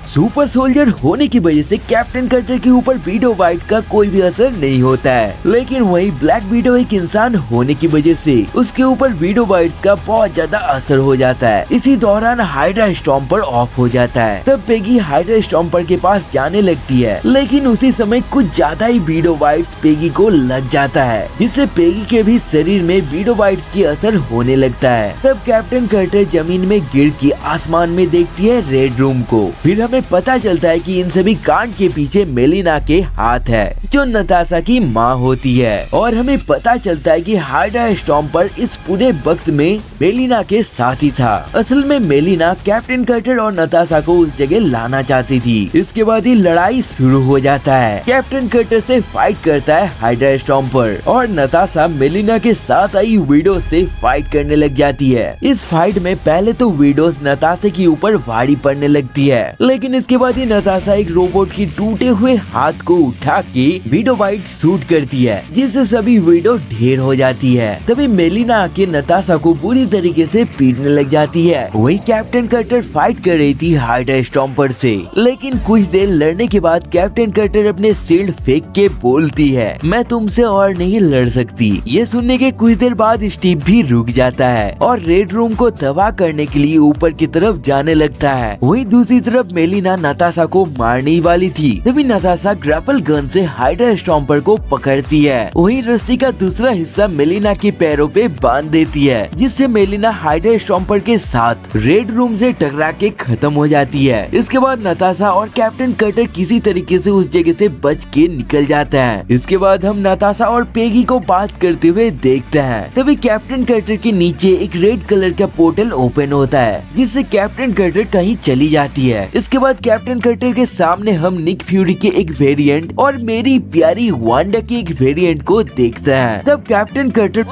सुपर सोल्जर होने की वजह से कैप्टन कार्टर के ऊपर बीडो बाइट का कोई भी असर नहीं होता है, लेकिन वही ब्लैक विडो एक इंसान होने की वजह से उसके ऊपर बीडो बाइट्स का बहुत ज्यादा असर हो जाता है। इसी दौरान हाइड्रा स्टॉम्पर ऑफ हो जाता है। तब पेगी हाइड्रा स्टॉम्पर के पास जाने लगती है, लेकिन उसी समय कुछ ज्यादा ही बीडो बाइट्स पेगी को लग जाता है, जिससे पेगी के भी शरीर में बीडो बाइट्स की असर होने लगता है। तब कैप्टन कार्टर जमीन में गिर के आसमान में देखती है रेड रूम को। फिर हमें पता चलता है कि इन सभी कांड के पीछे मेलिना के हाथ है, जो नताशा की माँ होती है। और हमें पता चलता है कि हाइड्रा स्टॉम्पर इस पूरे वक्त में मेलिना के साथ ही था। असल में मेलिना कैप्टन कार्टर और नताशा को उस जगह लाना चाहती थी। इसके बाद ही लड़ाई शुरू हो जाता है। कैप्टन कार्टर से फाइट करता है हाइड्रा स्टॉम्पर और नताशा मेलिना के साथ आई विडो से फाइट करने लग जाती है। इस फाइट में पहले तो विडोस नताशा के ऊपर भारी पड़ने लगती है, लेकिन इसके बाद ही नताशा एक रोबोट की टूटे हुए हाथ को उठा के विडो बाइट शूट करती है, जिससे सभी विडो ढेर हो जाती है। तभी मेलिना आके नताशा को पूरी तरीके से पीटने लग जाती है। वही कैप्टन कार्टर फाइट कर रही थी हाइड्रा स्टॉम्पर से, लेकिन कुछ देर लड़ने के बाद कैप्टन कार्टर अपने शील्ड फेंक के बोलती है, मैं तुमसे और नहीं लड़ सकती। ये सुनने के कुछ देर बाद स्टीव भी रुक जाता है और रेड रूम को तबाह करने के लिए ऊपर की तरफ जाने लगता है। वही दूसरी तरफ मेलिना नताशा को मारने वाली थी, तभी नताशा ग्रैपल गन से हाइड्रा स्टॉम्पर को पकड़ती है। वही रस्सी का दूसरा हिस्सा मेलिना के पैरों पे बांध देती है, जिससे मेलिना हाइड्रा स्टॉम्पर के साथ रेड रूम से टकरा के खत्म हो जाती है। इसके बाद नताशा और कैप्टन कार्टर किसी तरीके से उस जगह से बच के निकल जाते हैं। इसके बाद हम नताशा और पेगी को बात करते हुए देखते हैं। तभी कैप्टन कार्टर के नीचे एक रेड कलर का पोर्टल ओपन होता है, जिससे कैप्टन कार्टर कहीं चली जाती है। इसके बाद कैप्टन कार्टर के सामने हम निक फ्यूरी के एक वेरिएंट और मेरी प्यारी वांडा के एक वेरिएंट को देखते हैं। तब कैप्टन कार्टर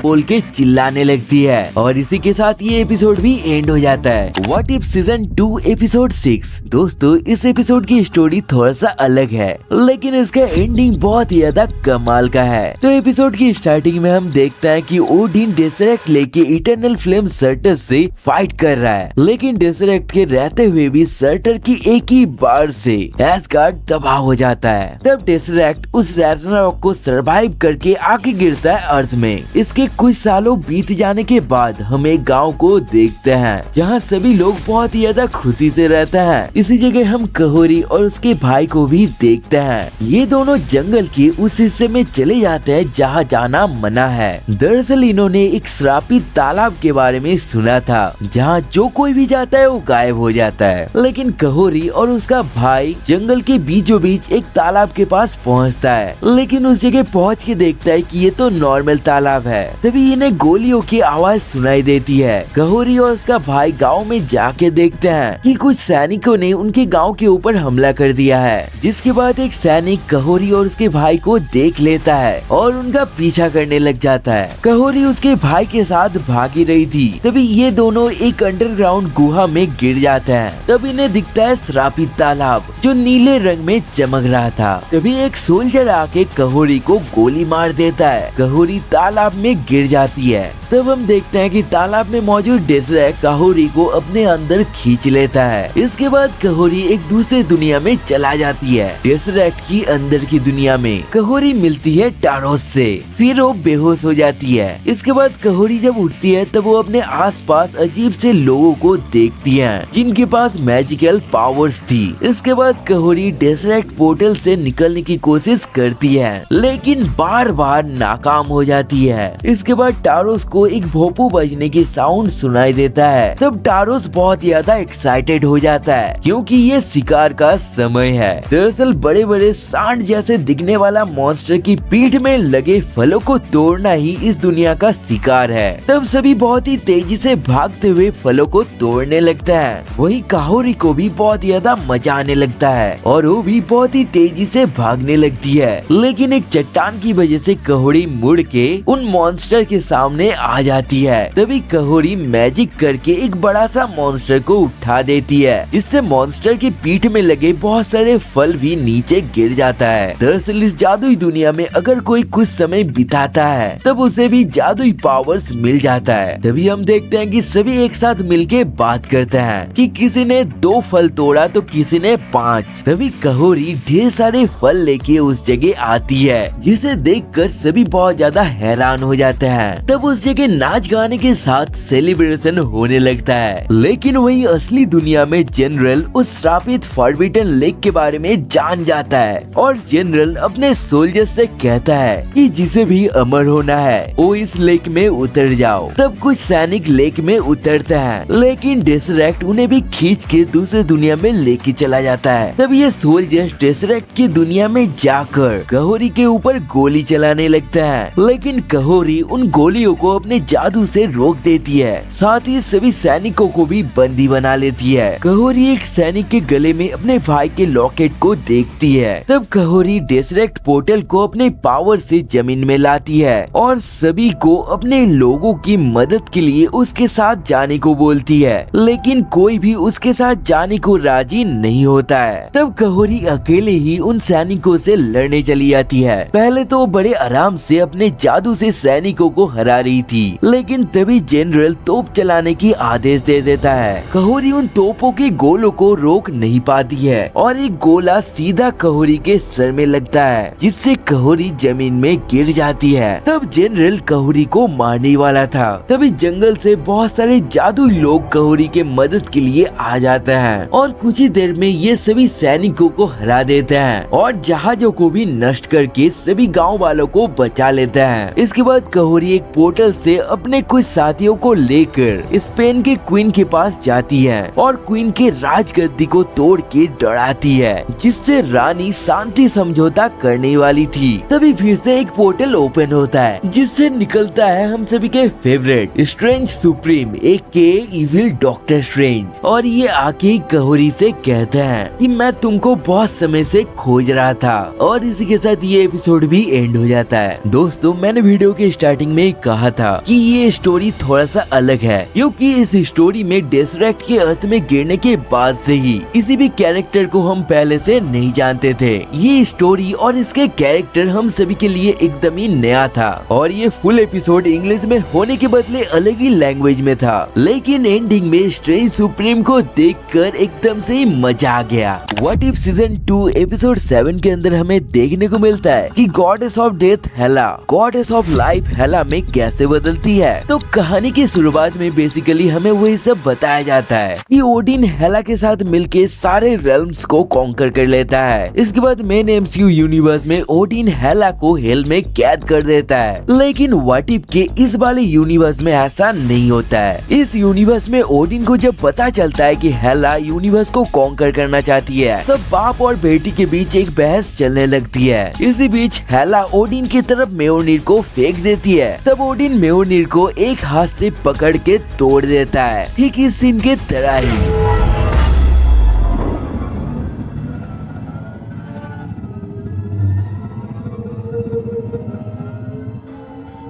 बोल के चिल्लाने लगती है और इसी के साथ ये एपिसोड भी एंड हो जाता है। What if season 2 episode 6। दोस्तों इस एपिसोड की स्टोरी थोड़ा सा अलग है, लेकिन इसका एंडिंग बहुत ही ज्यादा कमाल का है। तो एपिसोड की स्टार्टिंग में हम देखते हैं कि ओडिन डेसरेक्ट लेके इटर्नल फ्लेम सर्टर से फाइट कर रहा है, लेकिन डेसरेक्ट के रहते हुए भी सर्टर की एक ही बार से एस्गार्ड तबाह हो जाता है। तब डेसरेक्ट उस रैग्नारोक को सरवाइव करके आके गिरता है अर्थ में। इसके कुछ सालों बीत जाने के बाद हम एक गांव को देखते हैं, जहां सभी लोग बहुत ही ज्यादा खुशी से रहते हैं। इसी जगह हम कहोरी और उसके भाई को भी देखते हैं। ये दोनों जंगल के उस हिस्से में चले जाते हैं जहां जाना मना है। दरअसल इन्होंने एक श्रापित तालाब के बारे में सुना था, जहां जो कोई भी जाता है वो गायब हो जाता है। लेकिन कहोरी और उसका भाई जंगल के बीचों बीच एक तालाब के पास पहुंचता है, लेकिन उस जगह पहुंच के देखता है कि ये तो नॉर्मल तालाब है। तभी इन्हें गोलियों की आवाज सुनाई देती है। कहोरी और उसका भाई गांव में जाके देखते हैं कि कुछ सैनिकों ने उनके गांव के ऊपर हमला कर दिया है, जिसके बाद एक सैनिक कहोरी और उसके भाई को देख लेता है और उनका पीछा करने लग जाता है। कहोरी उसके भाई के साथ भागी रही थी, तभी ये दोनों एक अंडरग्राउंड गुहा में गिर जाते हैं। तब इन्हें दिखता है श्रापित तालाब जो नीले रंग में चमक रहा था। तभी एक सोल्जर आके कहोरी को गोली मार देता है। कहोरी तालाब में गिर जाती है। तब हम देखते हैं कि तालाब में मौजूद डेसरेक्ट कहोरी को अपने अंदर खींच लेता है। इसके बाद कहोरी एक दूसरे दुनिया में चला जाती है। डेसरेक्ट की अंदर की दुनिया में कहोरी मिलती है टारोस से, फिर वो बेहोश हो जाती है। इसके बाद कहोरी जब उठती है तब वो अपने आसपास अजीब से लोगों को देखती है, जिनके पास मैजिकल पावर्स थी। इसके बाद कहोरी डेसरेक्ट पोर्टल से निकलने की कोशिश करती है, लेकिन बार बार नाकाम हो जाती है। इसके बाद टारोस को एक भोपू बजने की साउंड सुनाई देता है। तब टारोस बहुत ज्यादा एक्साइटेड हो जाता है, क्योंकि ये शिकार का समय है। दरअसल बड़े बड़े सांड जैसे दिखने वाला मॉन्स्टर की पीठ में लगे फलों को तोड़ना ही इस दुनिया का शिकार है। तब सभी बहुत ही तेजी से भागते हुए फलों को तोड़ने लगते हैं। वही कहोरी को भी बहुत ज्यादा मजा आने लगता है और वो भी बहुत ही तेजी से भागने लगती है, लेकिन एक चट्टान की वजह से कहोरी मुड़ के उन मॉन्स्टर मॉन्स्टर के सामने आ जाती है। तभी कहोरी मैजिक करके एक बड़ा सा मॉन्स्टर को उठा देती है, जिससे मॉन्स्टर की पीठ में लगे बहुत सारे फल भी नीचे गिर जाता है। दरअसल इस जादुई दुनिया में अगर कोई कुछ समय बिताता है तब उसे भी जादुई पावर्स मिल जाता है। तभी हम देखते हैं कि सभी एक साथ मिलके बात करते हैं कि किसी ने 2 फल तोड़ा तो किसी ने 5। तभी कहोरी ढेर सारे फल लेके उस जगह आती है, जिसे देखकर सभी बहुत ज्यादा हैरान हो जाते हैं। तब उस जगह नाच गाने के साथ सेलिब्रेशन होने लगता है। लेकिन वही असली दुनिया में जनरल उस श्रापित फॉरबिडन लेक के बारे में जान जाता है और जनरल अपने सोल्जर्स से कहता है कि जिसे भी अमर होना है वो इस लेक में उतर जाओ। तब कुछ सैनिक लेक में उतरते हैं, लेकिन डेसरेक्ट उन्हें भी खींच के दूसरी दुनिया में लेके चला जाता है। तब ये सोल्जर्स डेसरेक्ट की दुनिया में जाकर कहोरी के ऊपर गोली चलाने लगता है, लेकिन कहोरी उन गोलियों को अपने जादू से रोक देती है। साथ ही सभी सैनिकों को भी बंदी बना लेती है। कहोरी एक सैनिक के गले में अपने भाई के लॉकेट को देखती है। तब कहोरी डेसरेक्ट पोर्टल को अपने पावर से जमीन में लाती है और सभी को अपने लोगों की मदद के लिए उसके साथ जाने को बोलती है, लेकिन कोई भी उसके साथ जाने को राजी नहीं होता है। तब कहोरी अकेले ही उन सैनिकों से लड़ने चली जाती है। पहले तो बड़े आराम से अपने जादू से सैनिकों को हरा रही थी, लेकिन तभी जनरल तोप चलाने की आदेश दे देता है। कहोरी उन तोपों के गोलों को रोक नहीं पाती है और एक गोला सीधा कहोरी के सर में लगता है, जिससे कहोरी जमीन में गिर जाती है। तब जनरल कहोरी को मारने वाला था। तभी जंगल से बहुत सारे जादुई लोग कहोरी के मदद के लिए आ जाते हैं और कुछ ही देर में ये सभी सैनिकों को हरा देते हैं और जहाजों को भी नष्ट करके सभी गाँव वालों को बचा लेते हैं। इसके बाद कहोरी एक पोर्टल से अपने कुछ साथियों को लेकर स्पेन के क्वीन के पास जाती है और क्वीन के राजगद्दी को तोड़ के डराती है, जिससे रानी शांति समझौता करने वाली थी। तभी फिर से एक पोर्टल ओपन होता है, जिससे निकलता है हम सभी के फेवरेट स्ट्रेंज सुप्रीम एके इविल डॉक्टर स्ट्रेंज, और ये आके कहोरी से कहते हैं कि मैं तुमको बहुत समय से खोज रहा था। और इसी के साथ ये एपिसोड भी एंड हो जाता है। दोस्तों, मैंने वीडियो के स्टार्टिंग में कहा था कि ये स्टोरी थोड़ा सा अलग है, क्योंकि इस स्टोरी में डेसरेक्ट के अर्थ में गिरने के बाद से ही किसी भी कैरेक्टर को हम पहले से नहीं जानते थे। ये स्टोरी और इसके कैरेक्टर हम सभी के लिए एकदम ही नया था और ये फुल एपिसोड इंग्लिश में होने के बदले अलग ही लैंग्वेज में था, लेकिन एंडिंग में स्ट्रेंज सुप्रीम को देखकर एकदम से ही मजा आ गया। व्हाट इफ सीजन 2 एपिसोड 7 के अंदर हमें देखने को मिलता है कि goddess of death Hela goddess of life Hela में कैसे बदलती है। तो कहानी की शुरुआत में बेसिकली हमें वही सब बताया जाता है कि ओडिन हेला के साथ मिलके सारे रेल्म्स को कॉन्कर कर लेता है। इसके बाद मेन एमसीयू यूनिवर्स में ओडिन हेला को हेल में कैद कर देता है, लेकिन व्हाट इफ के इस वाले यूनिवर्स में ऐसा नहीं होता है। इस यूनिवर्स में ओडिन को जब पता चलता है कि हेला यूनिवर्स को कॉन्कर करना चाहती है, तब बाप और बेटी के बीच एक बहस चलने लगती है। इसी बीच हेला ओडिन की तरफ म्योनिर को फेंक देती है। तब ओडिन म्योनिर को एक हाथ से पकड़ के तोड़ देता है, ठीक इस सीन के तरह ही।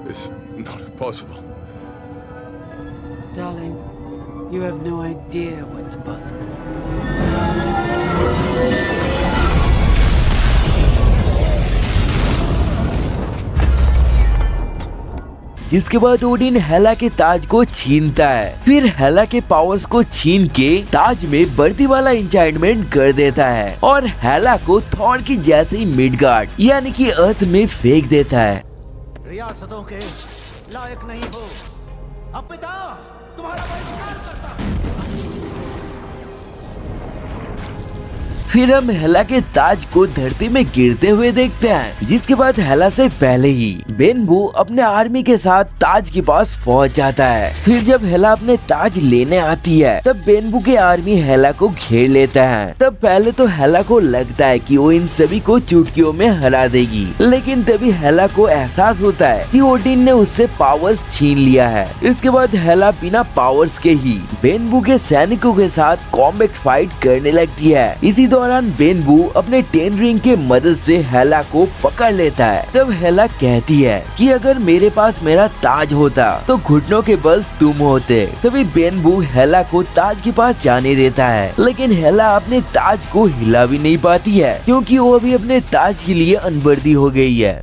It's not possible. Darling, you have no idea what's possible. जिसके बाद ओडिन हेला के ताज को छीनता है, फिर हेला के पावर्स को छीन के ताज में बढ़ती वाला इंचार्टमेंट कर देता है और हेला को थॉर की जैसे ही मिडगार्ड यानी कि अर्थ में फेंक देता है। रियासतों के लायक नहीं हो, अब पिता तुम्हारा बहिष्कार करता हूं। फिर हम हेला के ताज को धरती में गिरते हुए देखते हैं, जिसके बाद हेला से पहले ही बेनबू अपने आर्मी के साथ ताज के पास पहुंच जाता है। फिर जब हेला अपने ताज लेने आती है, तब बेनबू के आर्मी हेला को घेर लेता है। तब पहले तो हेला को लगता है कि वो इन सभी को चुटकियों में हरा देगी, लेकिन तभी हेला को एहसास होता है कि ओडिन ने उससे पावर्स छीन लिया है। इसके बाद हेला बिना पावर्स के ही बेनबू के सैनिकों के साथ कॉम्बैट फाइट करने लगती है। इसी दौरान बेनबू अपने टेन रिंग के मदद से हेला को पकड़ लेता है। तब हेला कहती है कि अगर मेरे पास मेरा ताज होता तो घुटनों के बल तुम होते। तभी बेनबू हेला को ताज के पास जाने देता है, लेकिन हेला अपने ताज को हिला भी नहीं पाती है क्योंकि वो अभी अपने ताज के लिए अनवर्दी हो गई है।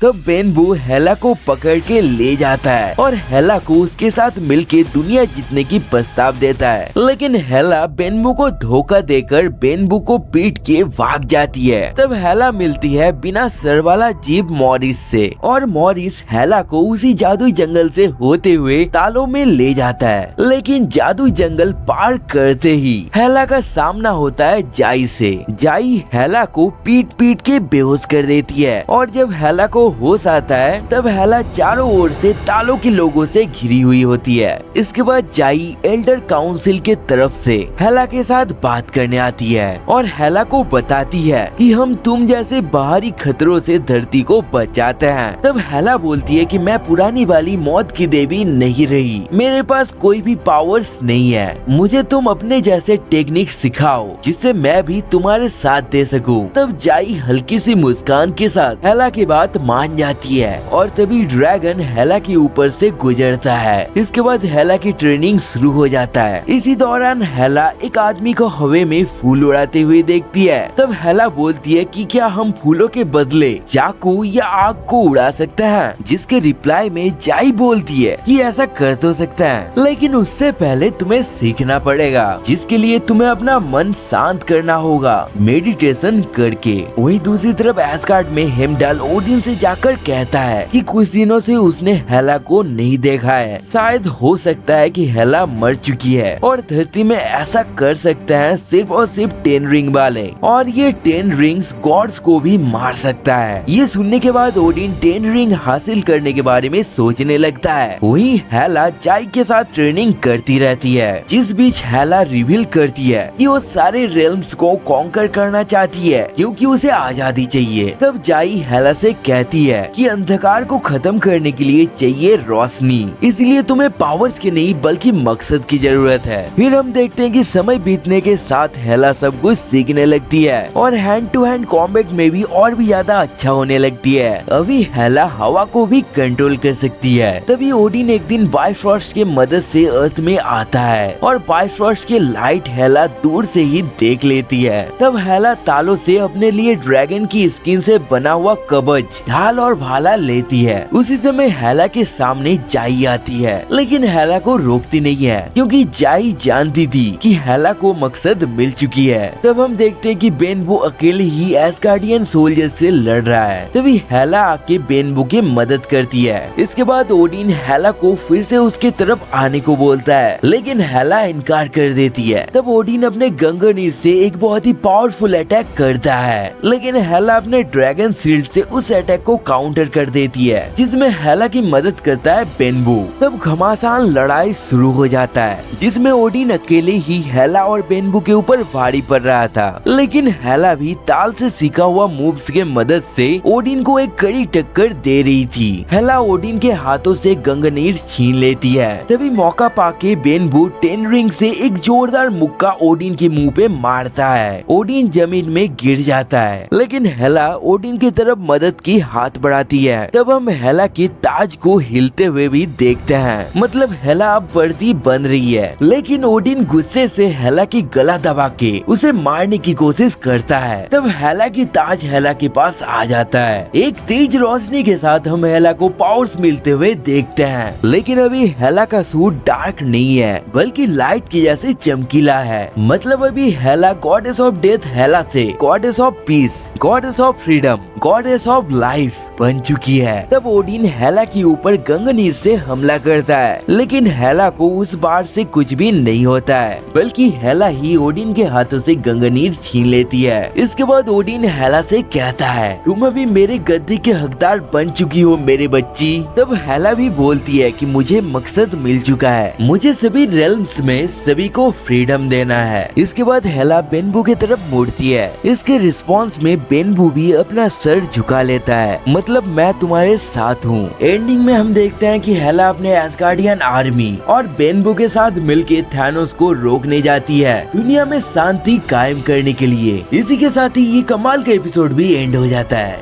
तब बेनबू हेला को पकड़ के ले जाता है और हेला को उसके साथ मिलके दुनिया जीतने की प्रस्ताव देता है, लेकिन हेला बेनबू को धोखा देकर बेनबू को पीट के भाग जाती है। तब हेला मिलती है बिना सर वाला जीप मॉरिस से और मॉरिस हेला को उसी जादुई जंगल से होते हुए तालों में ले जाता है, लेकिन जादुई जंगल पार करते ही हेला का सामना होता है जाई से। जाई हेला को पीट पीट के बेहोश कर देती है और जब हेला को होश आता है तब हेला चारों ओर से तालों के लोगों से घिरी हुई होती है। इसके बाद जाई एल्डर काउंसिल के तरफ से हेला के साथ बात करने आती है और हेला को बताती है कि हम तुम जैसे बाहरी खतरों से धरती को बचाते हैं। तब हेला बोलती है कि मैं पुरानी वाली मौत की देवी नहीं रही, मेरे पास कोई भी पावर्स नहीं है, मुझे तुम अपने जैसे टेक्निक सिखाओ जिससे मैं भी तुम्हारे साथ दे सकूं। तब जाई हल्की सी मुस्कान के साथ हेला की बात मान जाती है और तभी ड्रैगन हेला के ऊपर से गुजरता है। इसके बाद हेला की ट्रेनिंग शुरू हो जाता है। इसी दौरान हेला एक आदमी को हवा में फूल उड़ाते हुए देखती है। तब हेला बोलती है कि क्या हम फूलों के बदले चाकू या आग को उड़ा सकते हैं, जिसके रिप्लाई में जाई बोलती है कि ऐसा कर तो सकते हैं, लेकिन उससे पहले तुम्हें सीखना पड़ेगा, जिसके लिए तुम्हें अपना मन शांत करना होगा मेडिटेशन करके। वही दूसरी तरफ एस्गार्ड में हेमडाल ओडिन से जाकर कहता है कि कुछ दिनों से उसने हेला को नहीं देखा है, शायद हो सकता है कि हेला मर चुकी है और धरती में ऐसा कर सकते हैं सिर्फ और सिर्फ 10 रिंग वाले, और ये 10 रिंग्स गॉड्स को भी मार सकता है। ये सुनने के बाद ओडिन 10 रिंग हासिल करने के बारे में सोचने लगता है। वहीं हेला जाई के साथ ट्रेनिंग करती रहती है, जिस बीच हेला रिवील करती है कि वो सारे रेल्म्स को कॉन्कर करना चाहती है क्योंकि उसे आजादी चाहिए। तब जाई हेला से कहती है कि अंधकार को खत्म करने के लिए चाहिए रोशनी, इसलिए तुम्हें पावर्स की नहीं बल्कि मकसद की जरूरत है। फिर हम देखते हैं कि समय बीतने के साथ हेला सब कुछ सीखने लगती है और हैंड टू हैंड कॉम्बैट में भी और भी ज्यादा अच्छा होने लगती है। अभी हेला हवा को भी कंट्रोल कर सकती है। तभी ओडिन एक दिन बाइफ्रॉस्ट की मदद से अर्थ में आता है और बाइफ्रॉस्ट की लाइट हेला दूर से ही देख लेती है। तब हेला तालों से अपने लिए ड्रैगन की स्किन से बना हुआ कवच, ढाल और भाला लेती है। उसी समय हेला के सामने जाई आती है, लेकिन हेला को रोकती नहीं है क्योंकि जाई जानती थी कि हेला को मकसद मिल चुकी है। तब हम देखते हैं कि बेनबू अकेले ही एस्गार्डियन सोल्जर से लड़ रहा है। तभी हेला आके बेनबू की मदद करती है। इसके बाद ओडिन हेला को फिर से उसके तरफ आने को बोलता है, लेकिन हेला इनकार कर देती है। तब ओडिन अपने गंगनीज से एक बहुत ही पावरफुल अटैक करता है, लेकिन हेला अपने ड्रैगन शील्ड से उस अटैक को काउंटर कर देती है, जिसमें हेला की मदद करता है बेनबू। तब घमासान लड़ाई शुरू हो जाता है, जिसमें ओडिन अकेले ही हेला और बेनबू के ऊपर भारी पड़ रहा था, लेकिन हेला भी ताल से सीखा हुआ मूव्स के मदद से ओडिन को एक कड़ी टक्कर दे रही थी। हेला ओडिन के हाथों से गंगनीर छीन लेती है। तभी मौका पाके बेनबू 10 रिंग से एक जोरदार मुक्का ओडिन के मुंह पे मारता है। ओडिन जमीन में गिर जाता है, लेकिन हेला ओडिन की तरफ मदद की हाथ बढ़ाती है। तब हम हेला के ताज को हिलते हुए भी देखते हैं, मतलब हेला अब बढ़ती बन रही है, लेकिन ओडिन गुस्से से हेला की गला दबा के उसे मारने की कोशिश करता है। तब हेला की ताज हेला के पास आ जाता है। एक तेज रोशनी के साथ हम हेला को पावर्स मिलते हुए देखते हैं, लेकिन अभी हेला का सूट डार्क नहीं है बल्कि लाइट की जैसे चमकीला है। मतलब अभी हेला गॉडेस ऑफ डेथ हेला से goddess of peace, goddess of freedom, goddess of life wife बन चुकी है। तब ओडिन हेला के ऊपर गंगनीर से हमला करता है, लेकिन हेला को उस बार से कुछ भी नहीं होता है, बल्कि हेला ही ओडिन के हाथों से गंगनीर छीन लेती है। इसके बाद ओडिन हेला से कहता है, तुम अभी मेरे गद्दी के हकदार बन चुकी हो मेरे बच्ची। तब हेला भी बोलती है कि मुझे मकसद मिल चुका है, मुझे सभी रेल्म्स में सभी को फ्रीडम देना है। इसके बाद हेला बेनबू की तरफ मुड़ती है। इसके रिस्पॉन्स में बेनबू भी अपना सर झुका लेता है, मतलब मैं तुम्हारे साथ हूँ। एंडिंग में हम देखते हैं कि हेला अपने एस्गार्डियन आर्मी और बेनबू के साथ मिलके थैनोस को रोकने जाती है, दुनिया में शांति कायम करने के लिए। इसी के साथ ही ये कमाल का एपिसोड भी एंड हो जाता है।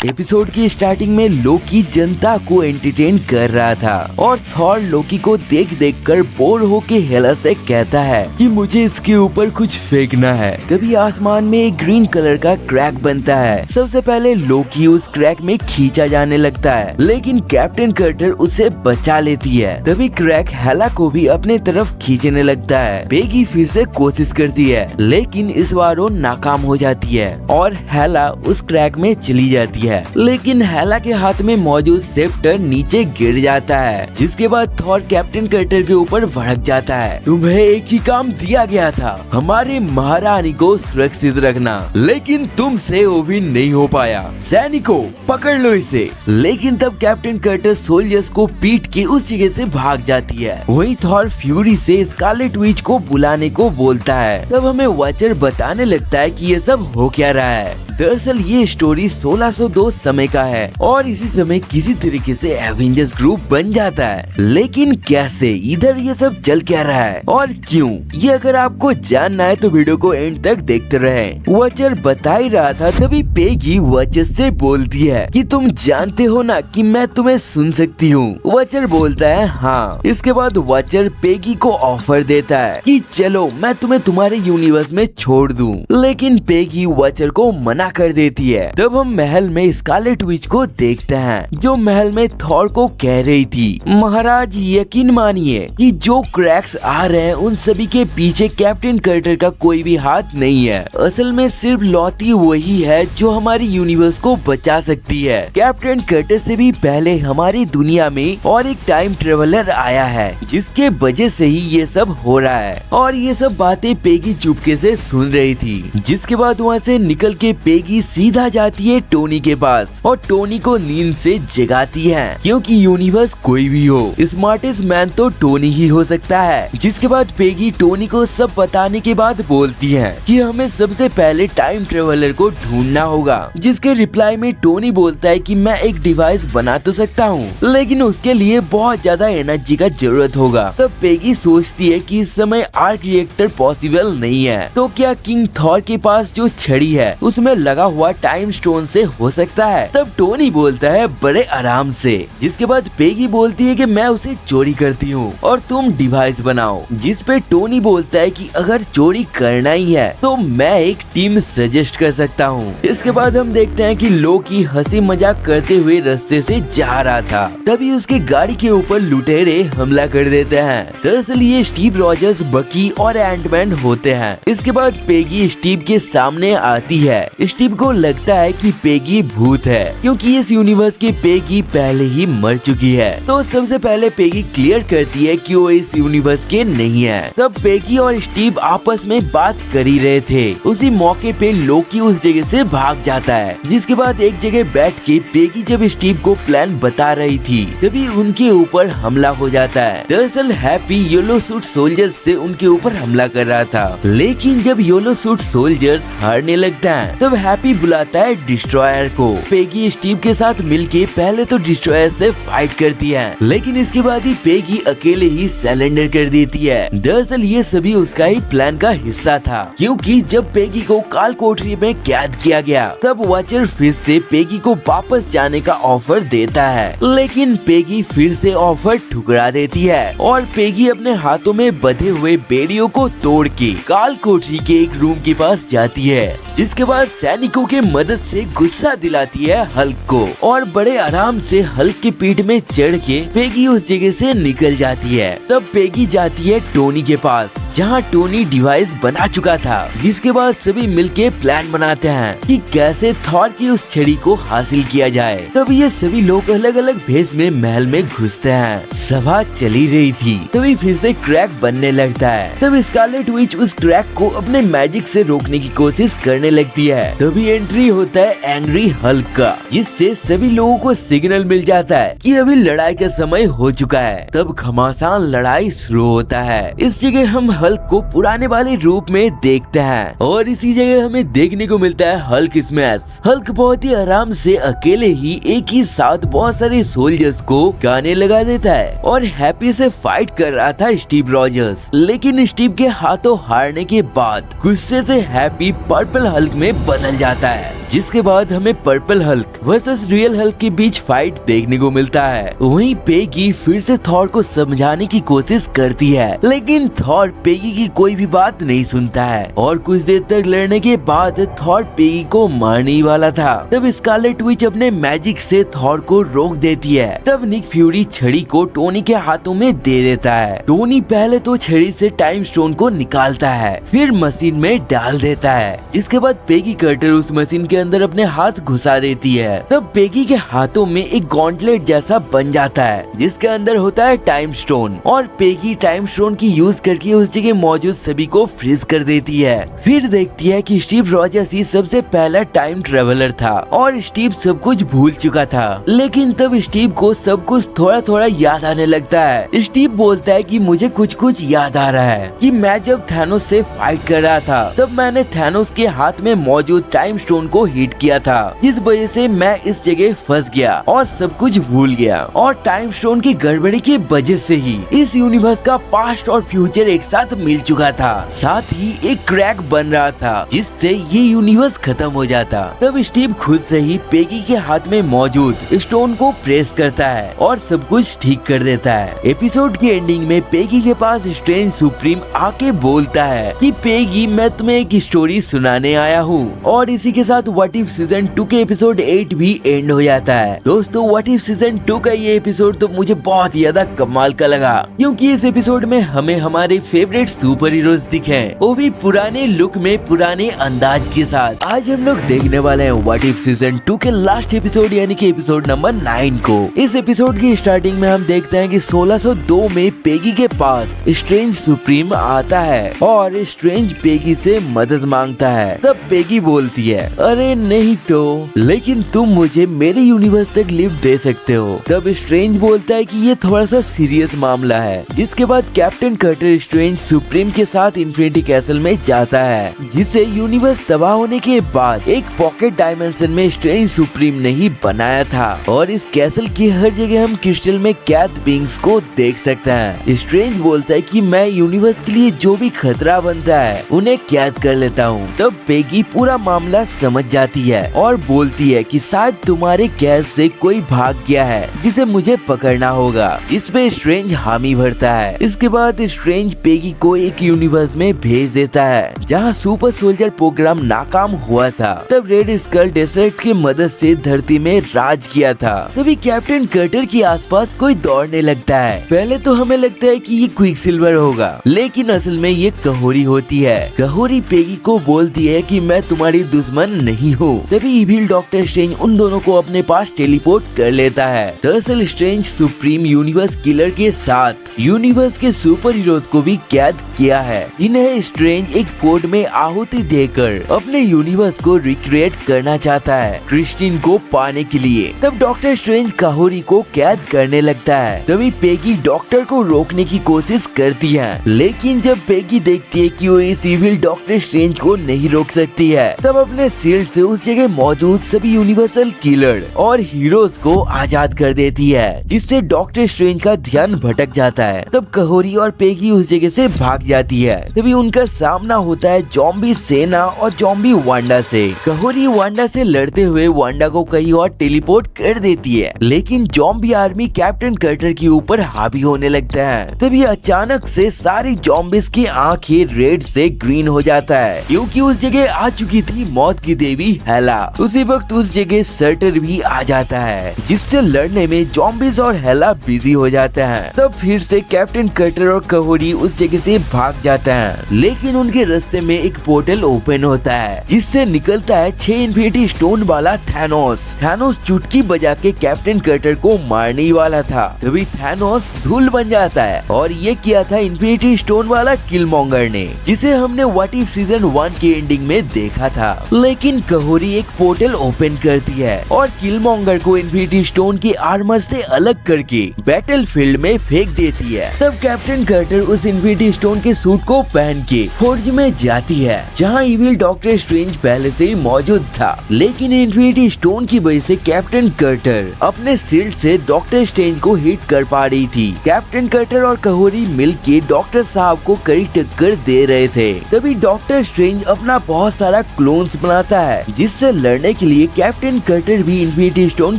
एपिसोड की स्टार्टिंग में लोकी जनता को एंटरटेन कर रहा था और थॉर लोकी को देख देख कर बोर होके हेला से कहता है कि मुझे इसके ऊपर कुछ फेंकना है। तभी आसमान में एक ग्रीन कलर का क्रैक बनता है। सबसे पहले लोकी उस क्रैक में खींचा जाने लगता है, लेकिन कैप्टन कार्टर उसे बचा लेती है। तभी क्रैक हेला को भी अपने तरफ खींचने लगता है। पेगी फिर से कोशिश करती है, लेकिन इस बार वो नाकाम हो जाती है और हेला उस क्रैक में चली जाती है। लेकिन हेला के हाथ में मौजूद सेप्टर नीचे गिर जाता है, जिसके बाद थॉर कैप्टन कार्टर के ऊपर भड़क जाता है। तुम्हें एक ही काम दिया गया था, हमारी महारानी को सुरक्षित रखना, लेकिन तुमसे वो भी नहीं हो पाया। सैनिकों पकड़ लो इसे। लेकिन तब कैप्टन कार्टर सोल्जर्स को पीट के उस जगह से भाग जाती है। वही थॉर फ्यूरी से स्कारलेट विच को बुलाने को बोलता है। तब हमें वॉचर बताने लगता है कि ये सब हो क्या रहा है। दरअसल ये स्टोरी 1602 समय का है और इसी समय किसी तरीके से एवेंजर्स ग्रुप बन जाता है, लेकिन कैसे, इधर ये सब चल क्या रहा है और क्यों, ये अगर आपको जानना है तो वीडियो को एंड तक देखते रहें। वॉचर बता ही रहा था, तभी पेगी वॉचर से बोलती है कि तुम जानते हो ना कि मैं तुम्हें सुन सकती हूँ। वॉचर बोलता है हाँ। इसके बाद वॉचर पेगी को ऑफर देता है कि चलो मैं तुम्हें तुम्हारे यूनिवर्स में छोड़ दूँ, लेकिन पेगी वॉचर को मना कर देती है। तब हम महल में स्कारलेट विच को देखते हैं, जो महल में थॉर को कह रही थी, महाराज यकीन मानिए कि जो क्रैक्स आ रहे हैं उन सभी के पीछे कैप्टन कार्टर का कोई भी हाथ नहीं है। असल में सिर्फ लौती वही है जो हमारी यूनिवर्स को बचा सकती है। कैप्टन कार्टर से भी पहले हमारी दुनिया में और एक टाइम ट्रेवलर आया है, जिसके वजह से ही ये सब हो रहा है। और ये सब बातें पेगी चुपके से सुन रही थी। जिसके बाद वहाँ से निकल के पेगी सीधा जाती है टोनी के पास और टोनी को नींद से जगाती है, क्योंकि यूनिवर्स कोई भी हो, स्मार्टेस्ट मैन तो टोनी ही हो सकता है। जिसके बाद पेगी टोनी को सब बताने के बाद बोलती है कि हमें सबसे पहले टाइम ट्रेवलर को ढूंढना होगा। जिसके रिप्लाई में टोनी बोलता है कि मैं एक डिवाइस बना तो सकता हूँ, लेकिन उसके लिए बहुत ज्यादा एनर्जी का जरूरत होगा। तब पेगी सोचती है कि इस समय आर्क रिएक्टर पॉसिबल नहीं है, तो क्या किंग थॉर के पास जो छड़ी है उसमें लगा हुआ टाइम स्टोन से हो सकता है। तब टोनी बोलता है बड़े आराम से। जिसके बाद पेगी बोलती है कि मैं उसे चोरी करती हूँ और तुम डिवाइस बनाओ। जिस पे टोनी बोलता है कि अगर चोरी करना ही है तो मैं एक टीम सजेस्ट कर सकता हूँ। इसके बाद हम देखते हैं कि लोकी हंसी मजाक करते हुए रास्ते से जा रहा था, तभी उसके गाड़ी के ऊपर लुटेरे हमला कर देते हैं। दरअसल ये स्टीव रॉजर्स, बकी और एंटमैन होते हैं। इसके बाद पेगी स्टीव के सामने आती है। स्टीव को लगता है कि पेगी भूत है, क्योंकि इस यूनिवर्स की पेगी पहले ही मर चुकी है। तो सबसे पहले पेगी क्लियर करती है कि वो इस यूनिवर्स के नहीं है। तब पेगी और स्टीव आपस में बात कर ही रहे थे। उसी मौके पे लोकी उस जगह से भाग जाता है। जिसके बाद एक जगह बैठ के पेगी जब स्टीव को प्लान बता रही थी, तभी उनके ऊपर हमला हो जाता है। दरअसल हैप्पी येलो सूट सोल्जर्स से उनके ऊपर हमला कर रहा था, लेकिन जब येलो सूट सोल्जर्स हारने लगता है तब हैप्पी बुलाता है डिस्ट्रॉयर को। पेगी स्टीव के साथ मिलके पहले तो डिस्ट्रॉयर से फाइट करती है, लेकिन इसके बाद ही पेगी अकेले ही सरेंडर कर देती है। दरअसल ये सभी उसका ही प्लान का हिस्सा था, क्योंकि जब पेगी को काल कोठरी में कैद किया गया तब वॉचर फिर से पेगी को वापस जाने का ऑफर देता है, लेकिन पेगी फिर से ऑफर ठुकरा देती है और पेगी अपने हाथों में बंधे हुए बेड़ियों को तोड़ के काल कोठरी के एक रूम के पास जाती है। जिसके बाद सैनिकों के मदद से गुस्सा दिलाती है हल्क को और बड़े आराम से हल्क की पीठ में चढ़ के पेगी उस जगह से निकल जाती है। तब पेगी जाती है टोनी के पास, जहाँ टोनी डिवाइस बना चुका था। जिसके बाद सभी मिलके प्लान बनाते हैं कि कैसे थॉर की उस छड़ी को हासिल किया जाए। तब ये सभी लोग अलग अलग भेष में महल में घुसते हैं। सभा चली रही थी, तभी फिर से क्रैक बनने लगता है। तब स्कारलेट विच उस क्रैक को अपने मैजिक से रोकने की कोशिश करने लगती है। तभी एंट्री होता है एंग्री हल्क का, जिससे सभी लोगों को सिग्नल मिल जाता है कि अभी लड़ाई का समय हो चुका है। तब घमासान लड़ाई शुरू होता है। इस जगह हम हल्क को पुराने वाले रूप में देखते हैं और इसी जगह हमें देखने को मिलता है हल्क स्मैश। हल्क बहुत ही आराम से अकेले ही एक ही साथ बहुत सारे सोल्जर्स को गाने लगा देता है और हैप्पी से फाइट कर रहा था स्टीव रॉजर्स। लेकिन स्टीव के हाथों हारने के बाद गुस्से से हैप्पी पर्पल हल्क में बदल जाता है। जिसके बाद हमें purple Hulk versus real Hulk के बीच फाइट देखने को मिलता है। वहीं पेगी फिर से थॉर को समझाने की कोशिश करती है, लेकिन थॉर पेगी की कोई भी बात नहीं सुनता है और कुछ देर तक लड़ने के बाद थॉर पेगी को मारने ही वाला था। तब स्कारलेट विच अपने मैजिक से थॉर को रोक देती है। तब निक फ्यूरी छड़ी को टोनी के हाथों में दे देता है। टोनी पहले तो छड़ी से टाइम स्टोन को निकालता है, फिर मशीन में डाल देता है। जिसके बाद पेगी कार्टर उस मशीन के अंदर अपने हाथ घुसा देती है। तब पेगी के हाथों में एक गॉन्टलेट जैसा बन जाता है, जिसके अंदर होता है टाइम स्टोन और पेगी टाइम स्टोन की यूज करके उस जगह मौजूद सभी को फ्रीज कर देती है। फिर देखती है कि स्टीव रॉजर्स ही सबसे पहला टाइम ट्रेवलर था और स्टीव सब कुछ भूल चुका था। लेकिन तब स्टीव को सब कुछ थोड़ा थोड़ा याद आने लगता है। स्टीव बोलता है कि मुझे कुछ कुछ याद आ रहा है कि मैं जब थैनोस से फाइट कर रहा था तब मैंने थैनोस के हाथ में मौजूद टाइम स्टोन को हिट किया था, जिस वजह से मैं इस जगह फंस गया और सब कुछ भूल गया। और टाइम स्टोन की गड़बड़ी की वजह से ही इस यूनिवर्स का पास्ट और फ्यूचर एक साथ मिल चुका था। साथ ही एक क्रैक बन रहा था जिससे ये यूनिवर्स खत्म हो जाता। तब स्टीव खुद से ही पेगी के हाथ में मौजूद स्टोन को प्रेस करता है और सब कुछ ठीक कर देता है। एपिसोड की एंडिंग में पेगी के पास स्ट्रेंज सुप्रीम आके बोलता है कि पेगी मैं तुम्हें एक स्टोरी सुनाने आया हूँ। और इसी के साथ व्हाट इफ सीजन 2 के एपिसोड 8 भी एंड हो जाता है। दोस्तों व्हाट इफ सीजन 2 का ये एपिसोड तो मुझे बहुत ज्यादा कमाल का लगा, क्योंकि इस एपिसोड में हमें हमारे फेवरेट सुपर हीरोज दिखे, वो भी पुराने लुक में पुराने अंदाज के साथ। आज हम लोग देखने वाले हैं व्हाट इफ सीजन 2 के लास्ट एपिसोड यानी कि एपिसोड नंबर 9 को। इस एपिसोड की स्टार्टिंग में हम देखते हैं कि 1602 में पेगी के पास स्ट्रेंज सुप्रीम आता है और स्ट्रेंज पेगी से मदद मांगता है। तब पेगी बोलती है अरे नहीं तो, लेकिन तुम मुझे मेरे यूनिवर्स तक लिफ्ट दे सकते हो। तब स्ट्रेंज बोलता है कि ये थोड़ा सा सीरियस मामला है। जिसके बाद कैप्टन कार्टर स्ट्रेंज सुप्रीम के साथ इन्फिनिटी कैसल में जाता है, जिसे यूनिवर्स तबाह होने के बाद एक पॉकेट डायमेंशन में स्ट्रेंज सुप्रीम ने ही बनाया था। और इस कैसल की हर जगह हम क्रिस्टल में कैद बीइंग्स को देख सकते हैं। स्ट्रेंज बोलता है कि मैं यूनिवर्स के लिए जो भी खतरा बनता है उन्हें कैद कर लेता हूँ। तब पेगी पूरा मामला समझ जाती है और बोलती है कि शायद तुम्हारे कैद से कोई भाग गया है जिसे मुझे पकड़ना होगा। इस पे स्ट्रेंज हामी भरता है। इसके बाद स्ट्रेंज पेगी को एक यूनिवर्स में भेज देता है जहाँ सुपर सोल्जर प्रोग्राम नाकाम हुआ था। तब रेड स्कल डेसर्ट की मदद से धरती में राज किया था। तभी कैप्टन कार्टर के आसपास कोई दौड़ने लगता है। पहले तो हमें लगता है कि ये क्विकसिल्वर होगा, लेकिन असल में ये कहोरी होती है। कहोरी पेगी को बोलती है कि मैं तुम्हारी दुश्मन नहीं हूँ। तभी इविल डॉक्टर स्ट्रेंज उन दोनों को अपने पास टेलीपोर्ट कर लेता है। दरअसल स्ट्रेंज सुप्रीम यूनिवर्स किलर के साथ यूनिवर्स के सुपर हीरोज को भी कैद किया है। इन्हें स्ट्रेंज एक फोर्ट में आहुति देकर अपने यूनिवर्स को रिक्रिएट करना चाहता है क्रिस्टीन को पाने के लिए। तब डॉक्टर स्ट्रेंज कहोरी को कैद करने लगता है। तभी पेगी डॉक्टर को रोकने की कोशिश करती है, लेकिन जब पेगी देखती है कि वो इस इविल डॉक्टर स्ट्रेंज को नहीं रोक सकती है, तब अपने शील्ड से उस जगह मौजूद सभी यूनिवर्सल किलर और हीरोज को आजाद कर देती है, जिससे डॉक्टर स्ट्रेंज का ध्यान भटक जाता है। तब कहोरी और पेगी उस जगह से भाग जाती है। तभी उनका सामना होता है जॉम्बी सेना और जॉम्बी वांडा से। कहोरी वांडा से लड़ते हुए वांडा को कहीं और टेलीपोर्ट कर देती है, लेकिन जॉम्बी आर्मी कैप्टन कार्टर के ऊपर हावी होने लगता है। तभी अचानक से सारी जॉम्बिस की आंखें रेड से ग्रीन हो जाता है, क्योंकि उस जगह आ चुकी थी मौत की देवी हेला। उसी वक्त उस जगह सर्टर भी आ जाता है, जिससे लड़ने में जॉम्बिस और हेला बिजी हो जाते हैं। तब फिर से कैप्टन कार्टर और कहोरी उस जगह से भाग जाते हैं, लेकिन उनके रास्ते में एक पोर्टल ओपन होता है जिससे निकलता है 6 इन्फिनिटी स्टोन वाला थैनोस चुटकी बजा के कैप्टन कार्टर को मारने ही वाला था। तभी थैनोस धूल बन जाता है और ये किया था इन्फिनिटी स्टोन वाला किलमॉन्गर ने, जिसे हमने व्हाट इफ सीजन 1 की एंडिंग में देखा था। लेकिन कहोरी एक पोर्टल ओपन करती है और किलमॉन्गर को इन्फिनिटी स्टोन की आर्मर से अलग करके बैटल फील्ड में फेंक देती है। तब कैप्टन कार्टर उस इन्फिनिटी स्टोन के सूट को पहन के फोर्ज में जाती है, जहाँ इविल डॉक्टर स्ट्रेंज पहले से ही मौजूद था। लेकिन इन्फिनिटी स्टोन की वजह से कैप्टन कार्टर अपने शील्ड से डॉक्टर स्ट्रेंज को हिट कर पा रही थी। कैप्टन कार्टर और कहोरी मिलके डॉक्टर साहब को कड़ी टक्कर दे रहे थे। तभी डॉक्टर स्ट्रेंज अपना बहुत सारा क्लोन्स बनाता है, जिससे लड़ने के लिए कैप्टन कार्टर भी इन्फिनिटी स्टोन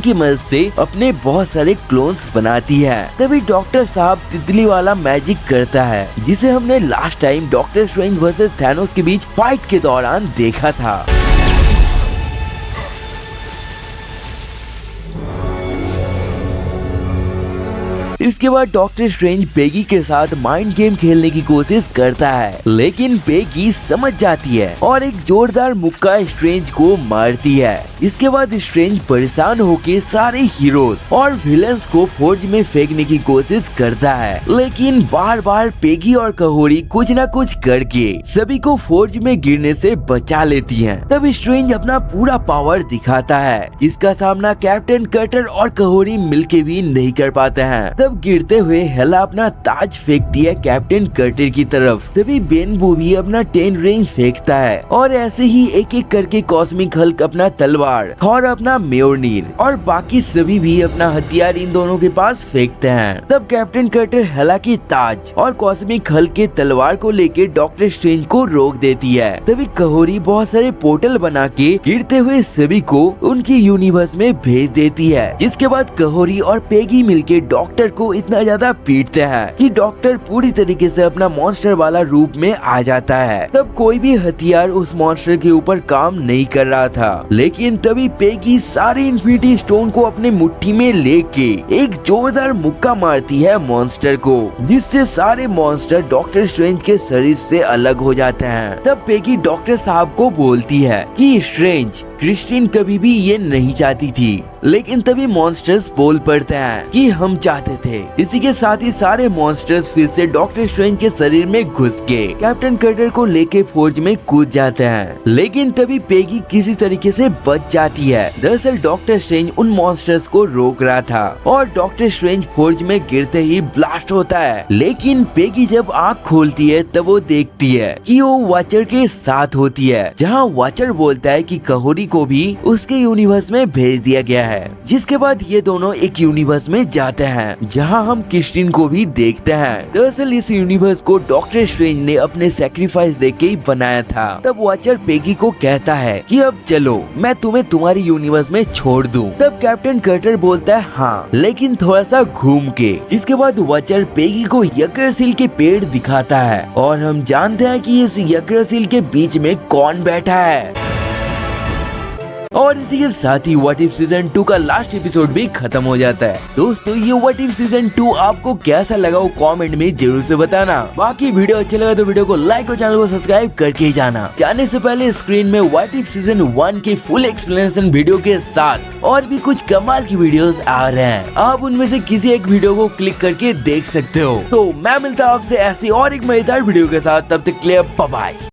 की मदद से अपने बहुत सारे क्लोन्स बनाती है। तभी डॉक्टर साहब तितली वाला मैजिक करता है, जिसे हमने last time doctor strange versus Thanos के बीच फाइट के दौरान देखा था। इसके बाद डॉक्टर स्ट्रेंज पेगी के साथ माइंड गेम खेलने की कोशिश करता है, लेकिन पेगी समझ जाती है और एक जोरदार मुक्का स्ट्रेंज को मारती है। इसके बाद स्ट्रेंज परेशान होकर सारे हीरोज और विलन्स को फोर्ज में फेंकने की कोशिश करता है, लेकिन बार बार पेगी और कहोरी कुछ न कुछ करके सभी को फोर्ज में गिरने से बचा लेती हैं। तब स्ट्रेंज अपना पूरा पावर दिखाता है, जिसका सामना कैप्टन कार्टर और कहोरी मिलके भी नहीं कर पाते हैं। तब गिरते हुए हेला अपना ताज फेंकती है कैप्टन कार्टर की तरफ। तभी बेनबू भी अपना 10 रिंग फेंकता है और ऐसे ही एक एक करके कॉस्मिक हल्क अपना तलवार, थॉर अपना म्योल्निर और बाकी सभी भी अपना हथियार इन दोनों के पास फेंकते हैं। तब कैप्टन कार्टर हेला की ताज और कॉस्मिक हल्क के तलवार को लेकर डॉक्टर स्ट्रेंज को रोक देती है। तभी कहोरी बहुत सारे पोर्टल बना के गिरते हुए सभी को उनकी यूनिवर्स में भेज देती है। जिसके बाद कहोरी और पेगी मिलके डॉक्टर को इतना ज्यादा पीटते हैं कि डॉक्टर पूरी तरीके से अपना मॉन्स्टर वाला रूप में आ जाता है। तब कोई भी हथियार उस मॉन्स्टर के ऊपर काम नहीं कर रहा था, लेकिन तभी पेगी सारे इन्फिनिटी स्टोन को अपने मुट्ठी में लेके एक जोरदार मुक्का मारती है मॉन्स्टर को, जिससे सारे मॉन्स्टर डॉक्टर स्ट्रेंज के शरीर से अलग हो जाते हैं। तब पेगी डॉक्टर साहब को बोलती है कि स्ट्रेंज क्रिस्टीन कभी भी ये नहीं चाहती थी, लेकिन तभी मॉन्स्टर्स बोल पड़ते हैं कि हम चाहते थे। इसी के साथ ही सारे मॉन्स्टर्स फिर से डॉक्टर स्ट्रेंज के शरीर में घुस के कैप्टन कार्टर को लेके फोर्ज में कूद जाते हैं, लेकिन तभी पेगी किसी तरीके से बच जाती है। दरअसल डॉक्टर स्ट्रेंज उन मॉन्स्टर्स को रोक रहा था और डॉक्टर स्ट्रेंज फोर्ज में गिरते ही ब्लास्ट होता है। लेकिन पेगी जब आँख खोलती है तब वो देखती है कि वो वॉचर के साथ होती है, जहाँ वॉचर बोलता है कि कहोरी को भी उसके यूनिवर्स में भेज दिया गया है। जिसके बाद ये दोनों एक यूनिवर्स में जाते हैं, जहां हम क्रिस्टीन को भी देखते हैं। दरअसल इस यूनिवर्स को डॉक्टर स्ट्रेंज ने अपने सैक्रिफाइस देके ही बनाया था। तब वॉचर पेगी को कहता है कि अब चलो मैं तुम्हें तुम्हारी यूनिवर्स में छोड़ दूं। तब कैप्टन कार्टर बोलता है हाँ, लेकिन थोड़ा सा घूम के। जिसके बाद वॉचर पेगी को यग्रसील के पेड़ दिखाता है और हम जानते हैं कि इस यग्रसील के बीच में कौन बैठा है। और इसी के साथ ही व्हाट इफ सीजन 2 का लास्ट एपिसोड भी खत्म हो जाता है। दोस्तों ये व्हाट इफ सीजन 2 आपको कैसा लगा वो कमेंट में जरूर से बताना। बाकी वीडियो अच्छा लगा तो वीडियो को लाइक और चैनल को सब्सक्राइब करके ही जाना। जाने से पहले स्क्रीन में व्हाट इफ सीजन 1 के फुल एक्सप्लेनेशन वीडियो के साथ और भी कुछ कमाल की वीडियोस आ रहे हैं, आप उनमें से किसी एक वीडियो को क्लिक करके देख सकते हो। तो मैं मिलता हूँ आपसे ऐसी और एक मजेदार वीडियो के साथ, तब तक के लिए बाय बाय।